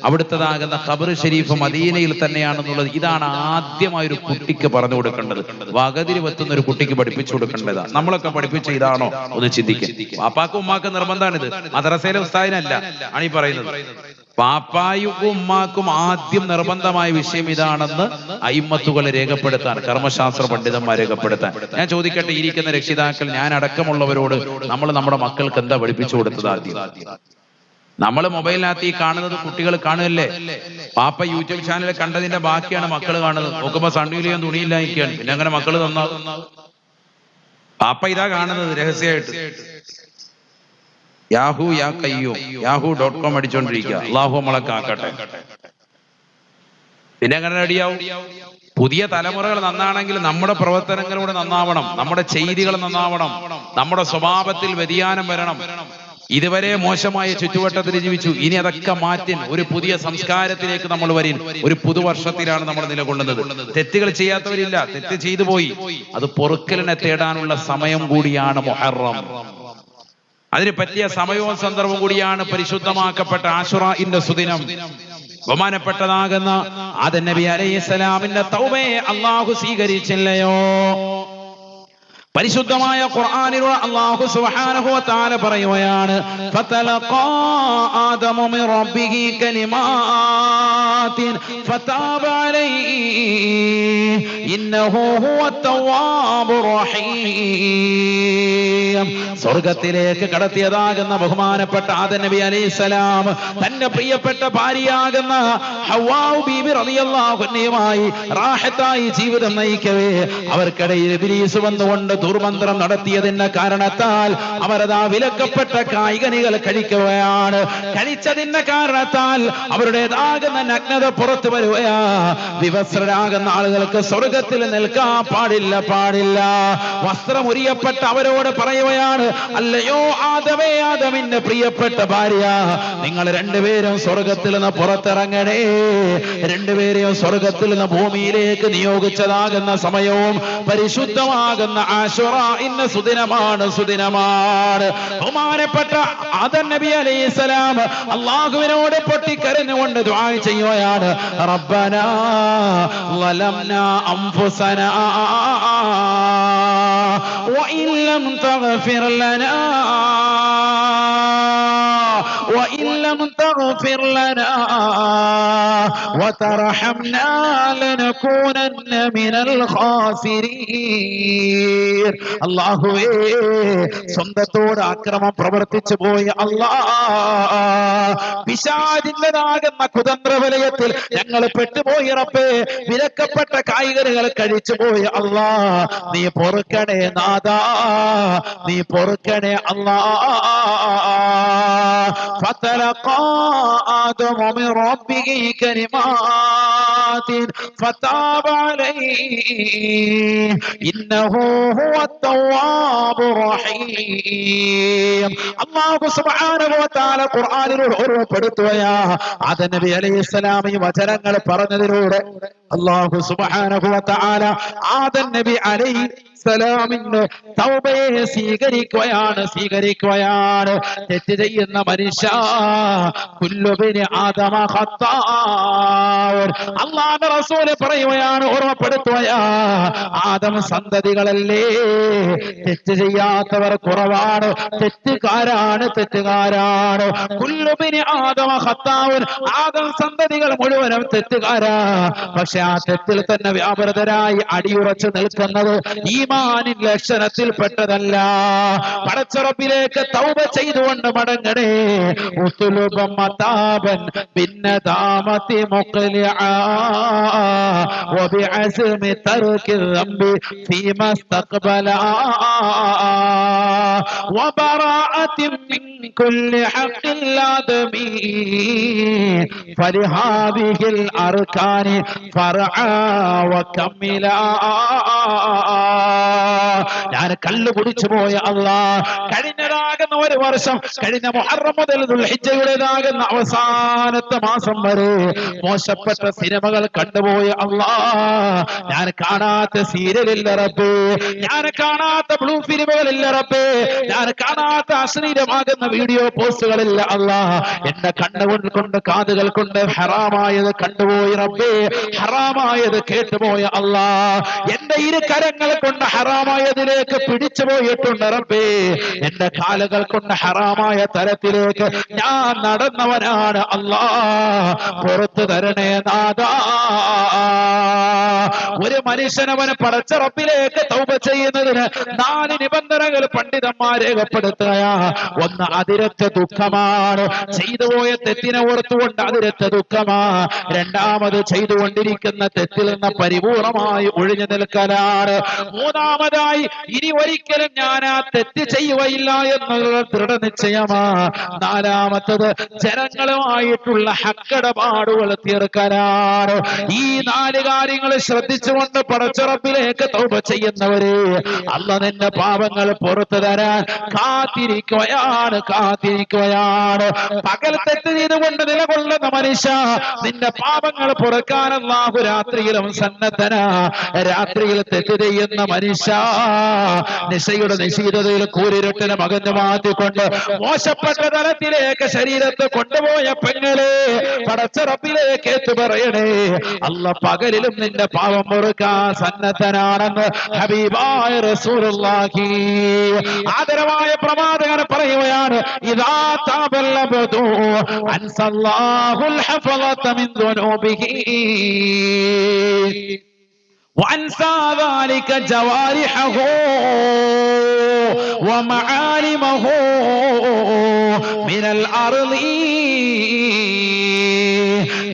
അവിടുത്തതാകുന്ന ഖബർ ഷരീഫ് മദീനയിൽ തന്നെയാണെന്നുള്ളത് ഇതാണ് ആദ്യമായി ഒരു കുട്ടിക്ക് പറഞ്ഞു കൊടുക്കേണ്ടത്. വകതിരി വെത്തുന്ന ഒരു കുട്ടിക്ക് പഠിപ്പിച്ചു കൊടുക്കേണ്ടതാണ്. നമ്മളൊക്കെ പഠിപ്പിച്ച ഇതാണോ ഒന്ന് ചിന്തിക്കുക. വാപ്പാക്കും ഉമ്മാക്കും നിർബന്ധമാണിത്, മദ്രസയിലെ ഉസ്താദിനല്ല ആണ് ഈ പറയുന്നത്. പാപ്പായും ഉമ്മാക്കും ആദ്യം നിർബന്ധമായ വിഷയം ഇതാണെന്ന് അയിമ്മത്തുകളെ രേഖപ്പെടുത്താൻ, കർമ്മശാസ്ത്ര പണ്ഡിതന്മാർ രേഖപ്പെടുത്താൻ. ഞാൻ ചോദിക്കട്ടെ, ഇരിക്കുന്ന രക്ഷിതാക്കൾ, ഞാൻ അടക്കമുള്ളവരോട് നമ്മൾ നമ്മുടെ മക്കൾക്ക് എന്താ പഠിപ്പിച്ചു കൊടുത്തത്? ആദ്യം നമ്മൾ മൊബൈലിനകത്ത് ഈ കാണുന്നത് കുട്ടികൾ കാണുകയല്ലേ. പാപ്പ യൂട്യൂബ് ചാനൽ കണ്ടതിന്റെ ബാക്കിയാണ് മക്കൾ കാണുന്നത്. നോക്കുമ്പോ സണ്ണിയിലും തുണിയില്ലായിരിക്കുകയാണ്. പിന്നെ അങ്ങനെ മക്കള് നന്നാകും. പാപ്പ ഇതാ കാണുന്നത് രഹസ്യമായിട്ട്. yahoo.com അടിച്ചോണ്ടിരിക്കുക. അള്ളാഹു നമ്മളെ കാക്കട്ടെ. പിന്നെ അങ്ങനെ റെഡിയാവും. പുതിയ തലമുറകൾ നന്നാണെങ്കിൽ നമ്മുടെ പ്രവർത്തനങ്ങളിലൂടെ നന്നാവണം, നമ്മുടെ ചെയ്തികൾ നന്നാവണം, നമ്മുടെ സ്വഭാവത്തിൽ വ്യതിയാനം വരണം. ഇതുവരെ മോശമായ ചുറ്റുവട്ടത്തിൽ ജീവിച്ചു, ഇനി അതൊക്കെ മാറ്റി ഒരു പുതിയ സംസ്കാരത്തിലേക്ക് നമ്മൾ വരും. ഒരു പുതുവർഷത്തിലാണ് നമ്മൾ നിലകൊള്ളുന്നത്. തെറ്റുകൾ ചെയ്യാത്തവരില്ല, തെറ്റ് ചെയ്തു പോയി. അത് പൊറുക്കലിനെ തേടാനുള്ള സമയം കൂടിയാണ് മുഹറം. അതിന് പറ്റിയ സമയവും സന്ദർഭവും കൂടിയാണ് പരിശുദ്ധമാക്കപ്പെട്ട ആശുറാഇന്റെ സുദിനം. ബഹുമാനപ്പെട്ടതാകുന്ന ആദം നബി അലൈഹിസ്സലാമിന്റെ തൗബയെ അല്ലാഹു സ്വീകരിച്ചില്ലയോ? പരിശുദ്ധമായ ഖുർആനിലൂടെ അല്ലാഹു സുബ്ഹാനഹു വ തആല പറയുകയാണ്, ഫതലഖാ ആദമു മിൻ റബ്ബിഹി കലിമാത്തിൻ ഫതാബ അലൈഹി ഇന്നഹു ഹുവത് തവ്വാബുർ റഹീം. സ്വർഗ്ഗത്തിലേക്ക് കടത്തിയതാകുന്ന ബഹുമാനപ്പെട്ട ആദം നബി അലൈഹിസ്സലാം തന്റെ പ്രിയപ്പെട്ട ഭാര്യയാകുന്ന ഹവ്വാ ബീബി റളിയല്ലാഹു അൻഹയുമായി റാഹത്തായി ജീവിതം നയിക്കവേ അവർക്കിടയിൽ ഇബ്ലീസ് വന്നുകൊണ്ട് ദുർമന്ത്രം നടത്തിയതിന്റെ കാരണത്താൽ അവരതാ വിലക്കപ്പെട്ട കായികനികൾ കഴിക്കുകയാണ്. കഴിച്ചതിന്റെ കാരണത്താൽ അവരുടേതാകുന്ന നഗ്നത പുറത്തു വരികയാ. വിവസ്ത്രരാകുന്ന ആളുകൾക്ക് സ്വർഗത്തിൽ നിൽക്കാൻ പാടില്ല. വസ്ത്രം ഉരിയപ്പെട്ട അവരോട് പറയുകയാണ്, അല്ലയോ ആദമേ, ആദമിന്റെ പ്രിയപ്പെട്ട ഭാര്യ, നിങ്ങൾ രണ്ടുപേരും സ്വർഗത്തിൽ നിന്ന് പുറത്തിറങ്ങണേ. രണ്ടുപേരെയും സ്വർഗത്തിൽ നിന്ന് ഭൂമിയിലേക്ക് നിയോഗിച്ചതാകുന്ന സമയവും പരിശുദ്ധമാകുന്ന ആശുറാഇന്റെ സുദിനമാണ്. ബഹുമാനപ്പെട്ട ആദം നബി അലൈഹിസ്സലാം അല്ലാഹുവിനോട് പൊട്ടിക്കരഞ്ഞുകൊണ്ട് ദുആ ചെയ്യുകയാണ്, റബ്ബനാ ളലംനാ അൻഫുസനാ വഇൻ ലം തഗ്ഫിർ ലനാ وإن لم تغفر لنا وترحمنا لنكونن من الخاسرين. അല്ലാഹുവേ, സ്വന്തത്തോട് അക്രമം പ്രവർത്തിച്ചു പോയ അല്ലാഹ്, പിശാചിന്റേതാകുന്ന കുതന്ത്ര വലയത്തിൽ ഞങ്ങൾ പെട്ടുപോയി റബ്ബേ. വിലക്കപ്പെട്ട കായികനികൾ കഴിച്ചു പോയ അല്ലാഹ്, നീ പൊറുക്കണേ നാഥാ, നീ പൊറുക്കണേ അല്ലാഹ്. فتلقى آدم من ربه كلمات فتاب عليه إنه هو التواب الرحيم. അല്ലാഹു സുബ്ഹാനഹു വ തആല ഖുർആനിൽ ഓർമ്മപ്പെടുത്തുകയാ. ആദം നബി അലൈഹിസ്സലാം ഈ വചനങ്ങൾ പറഞ്ഞതിലൂടെ അല്ലാഹു സുബ്ഹാനഹു വ തആല ആദം നബി അലൈഹിസ്സലാമിന്റെ തൗബയെ സ്വീകരിക്കുകയാണ്. തെറ്റ് ചെയ്യുന്ന മനുഷ്യ, കുല്ലുബിനി ആദമ ഖത്താഉൻ. അല്ലാഹുവിന്റെ റസൂൽ പറയുകയാണ്, ഓർമ്മപ്പെടുത്തുകയാ, ആദം സന്തതികളല്ലേ, തെറ്റ് ചെയ്യാത്തവർ കുറവാണ്, തെറ്റുകാരാണ്. കുല്ലുബിനി ആദമ ഖത്താഉൻ. ആദം സന്തതികൾ മുഴുവനും തെറ്റുകാരാ. പക്ഷെ ആ തെറ്റിൽ തന്നെ വ്യാപൃതരായി അടിയുറച്ചു നിൽക്കുന്നത് ഈമാനിൻ ലക്ഷണത്തിൽ പെട്ടതല്ല. പടച്ച റബ്ബിലേക്ക് തൗബ ചെയ്തുകൊണ്ട് മടങ്ങണേ. ഉത്ലുബം മതാബൻ ബിന്നദാമതി മുഖ്ലിആ വബിഅസ്മി തർകി ദംബി ഫീമാ ഇസ്തഖ്ബലാ വബറാഅതി മിൻ كل حق الآدمي فلهذه الأركان فرعا وكملا. ഞാൻ കള്ളു കുടിച്ചു പോയ അല്ലാഹ് കഴിഞ്ഞതാകുന്ന ഒരു വർഷം, കഴിഞ്ഞ മുഹറം മുതൽ ദുൽഹിജ്ജയുടേതാകുന്ന അവസാനത്തെ മാസം വരെ മോശപ്പെട്ട സിനിമകൾ കണ്ടുപോയ അല്ലാഹ്, ഞാൻ കാണാത്ത സീരിയലില്ല റബ്ബേ, ഞാൻ കാണാത്ത ബ്ലൂ ഫിലിമുകളില്ല റബ്ബേ, ഞാൻ കാണാത്ത അശ്ലീലമാകുന്ന വീഡിയോ പോസ്റ്റുകളില്ല അല്ലാഹ്. എന്റെ കണ്ണുകൾ കൊണ്ട് കാതുകൾ കൊണ്ട് ഹറാമായത് കണ്ടുപോയി റബ്ബേ, ഹറാമായത് കേട്ടുപോയ അല്ലാഹ്. എന്റെ ഇരു കരങ്ങൾ കൊണ്ട് ഹറാമായതിലേക്ക് പിടിച്ചു പോയിട്ടുണ്ട് റബ്ബേ. എന്റെ കാലുകൾ കൊണ്ട് ഹറാമായ തരത്തിലേക്ക് ഞാൻ നടന്നവനാണ് അല്ലാഹ്, പുറത്തു തരണേ നാഥാ. ഒരു മനുഷ്യനവന് പടച്ച റബ്ബിലേക്ക് തൗബ ചെയ്യുന്നതിന് 4 നിബന്ധനകൾ പണ്ഡിതന്മാർ രേഖപ്പെടുത്തുകയാ. ഒന്ന്, അതിരറ്റ ദുഃഖമാണ്, ചെയ്തുപോയ തെറ്റിനെ ഓർത്തുകൊണ്ട് അതിരറ്റ ദുഃഖമാ. രണ്ടാമത്, ചെയ്തുകൊണ്ടിരിക്കുന്ന തെറ്റിൽ നിന്ന് പരിപൂർണമായി ഒഴിഞ്ഞു നിൽക്കലാണ്. മൂന്നാമതായി, ഇനി ഒരിക്കലും ഞാൻ ആ തെറ്റ് ചെയ്യുകയില്ല എന്നുള്ള ദൃഢനിശ്ചയമാ. നാലാമത്തത്, ജനങ്ങളുമായിട്ടുള്ള ഹക്കിടപാടുകൾ തീർക്കാനാണ്. ഈ 4 കാര്യങ്ങൾ ശ്രദ്ധിച്ചുകൊണ്ട് പടച്ച റബ്ബിലേക്ക് തൗബ ചെയ്യുന്നവരെ അല്ലാഹ് നിന്റെ പാപങ്ങൾ പുറത്തു തരാൻ കാത്തിരിക്കുകയാണ്. പകൽ തെറ്റ് ചെയ്തുകൊണ്ട് നിലകൊള്ളുന്ന മനുഷ്യ, നിന്റെ പാപങ്ങൾ പുറക്കാൻ അല്ലാഹു രാത്രിയിലും സന്നദ്ധനാ. രാത്രിയിൽ തെറ്റ് ചെയ്യുന്ന മനുഷ്യ, നിശയുടെ നിശീതതയിൽ കൂരിരുട്ടിനെ മകന്നു മാറ്റിക്കൊണ്ട് മോശപ്പെട്ട തലത്തിലേക്ക് ശരീരത്തെ കൊണ്ടുപോയ പെങ്ങളെ പടച്ച റബ്ബിലേക്ക് ഏറ്റു പറയണേ, അല്ലാഹ് പകലിലും നിന്റെ പാപം പൊറുക്കാൻ സന്നദ്ധനാണെന്ന് ഹബീബായ റസൂലുള്ളാഹി. ആദരവായ പ്രവാചകൻ പറയുകയാണ്, ഇദാ താബൽ അബ്ദു അൻസല്ലാഹുൽ ഹഫളത മിൻ ദുനൂബിഹി وأنسى ذلك جوارحه ومعالمه من الأرض.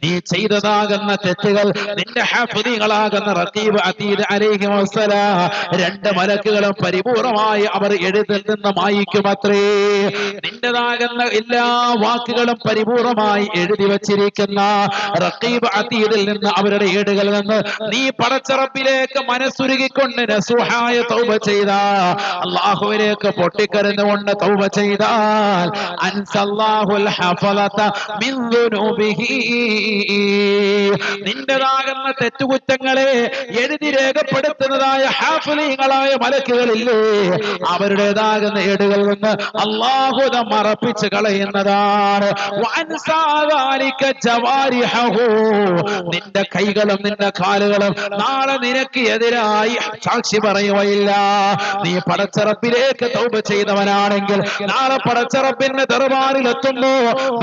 നീ ചെയ്തതാകുന്ന തെറ്റുകൾ നിന്റെ ഹാഫിദുകളാകുന്ന റഖീബ് അതീദ് അലൈഹി വസല്ലം 2 മലക്കുകളും പരിപൂർണമായി അവർ എഴുതിൽ നിന്ന് മായിക്കുമത്രേ. നിന്റേതാകുന്ന എല്ലാ വാക്കുകളും പരിപൂർണമായി എഴുതി വച്ചിരിക്കുന്ന റഖീബ് അതീദിൽ നിന്ന്, അവരുടെ ഏടുകളിൽ നിന്ന് നീ പടച്ച റബ്ബിലേക്ക് മനസ്സുരുകിക്കൊണ്ട് നസുഹായ തൗബ ചെയ്ത, അല്ലാഹുവിലേക്ക് പൊട്ടിക്കരഞ്ഞുകൊണ്ട് തൗബ ചെയ്താൽ അൻസല്ലാഹുൽ ഹഫളത മിൻ ദുനൂബിഹി, നിന്റേതാകുന്ന തെറ്റുകുറ്റങ്ങളെ എഴുതി രേഖപ്പെടുത്തുന്നതായ ഹാഫിളീങ്ങളായ മലക്കുകളില്ലേ, അവരുടേതാകുന്ന ഏടുകളിൽ നിന്ന് അല്ലാഹു മറപ്പിച്ച് കളയുന്നതാണ്. നിന്റെ കൈകളും നിന്റെ കാലുകളും നാളെ നിനക്ക് എതിരായി സാക്ഷി പറയുകയില്ല. നീ പടച്ച റബ്ബിലേക്ക് തൗബ ചെയ്തവനാണെങ്കിൽ നാളെ പടച്ച റബ്ബിന്റെ ദർബാറിൽ എത്തുമ്പോ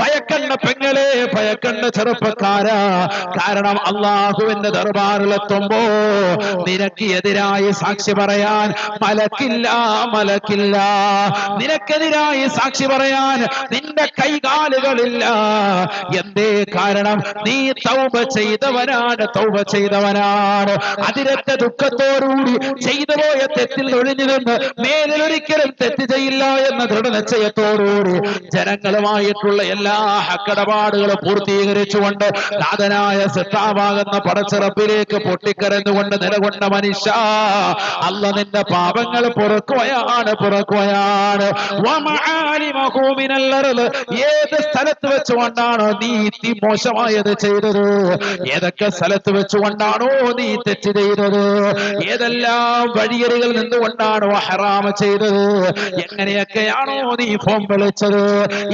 ഭയക്കണ്ട പെങ്ങളെ, ഭയക്കണ്ട ചെറുപ്പക്കാരാ. കാരണം അല്ലാഹുവിന്റെ ദർബാറിൽ എത്തുമ്പോ നിനക്ക് എതിരായി സാക്ഷി പറയാൻ മലക്കില്ല. നിനക്കെതിരായി സാക്ഷി പറയാൻ നിന്റെ കൈകാലുകളില്ല. എന്തേ? കാരണം നീ തൗബ ചെയ്തവനാണ്. അതിരറ്റ ദുഃഖത്തോടുകൂടി ചെയ്തു പോയ തെറ്റിൽ ഒഴിഞ്ഞു നിന്ന് മേലിലൊരിക്കലും തെറ്റ് ചെയ്യില്ല എന്ന ദൃഢനിശ്ചയത്തോടുകൂടി ജനങ്ങളുമായിട്ടുള്ള എല്ലാ ഹക്കിടപാടുകളും പൂർത്തീകരിച്ചുകൊണ്ട് നാഥനായ സിത്താവാകുന്ന പടച്ച റബ്ബിലേക്ക് പൊട്ടിക്കരഞ്ഞുകൊണ്ട് നിലകൊണ്ട മനുഷ്യ, അല്ലാഹ് നിന്റെ പാപങ്ങൾ പൊറുക്കുകയാണ്. ഏത് സ്ഥലത്ത് വെച്ചുകൊണ്ടാണോ നീ മോശമായത് ചെയ്തത്, ഏതൊക്കെ സ്ഥലത്ത് വെച്ചുകൊണ്ടാണോ നീ തെറ്റ് ചെയ്തത്, ഏതെല്ലാം വഴിയറികൾ നിന്നുകൊണ്ടാണോ ഹറാമ ചെയ്തത്, എങ്ങനെയൊക്കെയാണോ നീ ഫോൺ വിളിച്ചത്,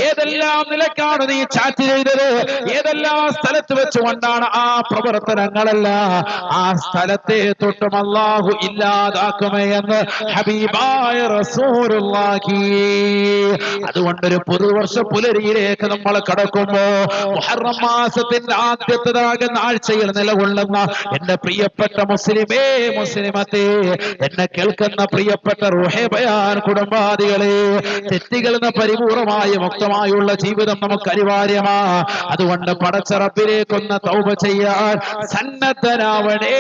ഏതെല്ലാം നിലക്കാണ് നീ ചാറ്റ് ചെയ്തത്, ഏതെല്ലാം സ്ഥലത്ത് വെച്ചുകൊണ്ടാണ് ആ പ്രവർത്തനങ്ങളെല്ലാം, ആ സ്ഥലത്തെ തൊട്ടും അല്ലാഹു ഇല്ലാതാക്കുമെന്ന് ഹബീബായ റസൂലുള്ളാഹി. അതുകൊണ്ടൊരു പുതുവർഷ പുലരിയിലേക്ക് നമ്മൾ കടക്കുമ്പോ മുഹറം മാസത്തിന്റെ ആദ്യത്തേതാകുന്ന ആഴ്ചയിൽ നിലകൊള്ളുന്ന എന്റെ പ്രിയപ്പെട്ട മുസ്ലിമേ, മുസ്ലിമത്തെ, എന്നെ കേൾക്കുന്ന പ്രിയപ്പെട്ട റൂഹേ ബയാൻ കുടുംബാദികളെ, തെറ്റുകളിൽ നിന്ന് പരിപൂർണമായി മുക്തമായുള്ള ജീവിതം നമുക്ക് അനിവാര്യമാ. അതുകൊണ്ട് പടച്ച റബ്ബിലേക്കൊന്ന് തൗബ ചെയ്യാൻ സന്നദ്ധനാവണേ.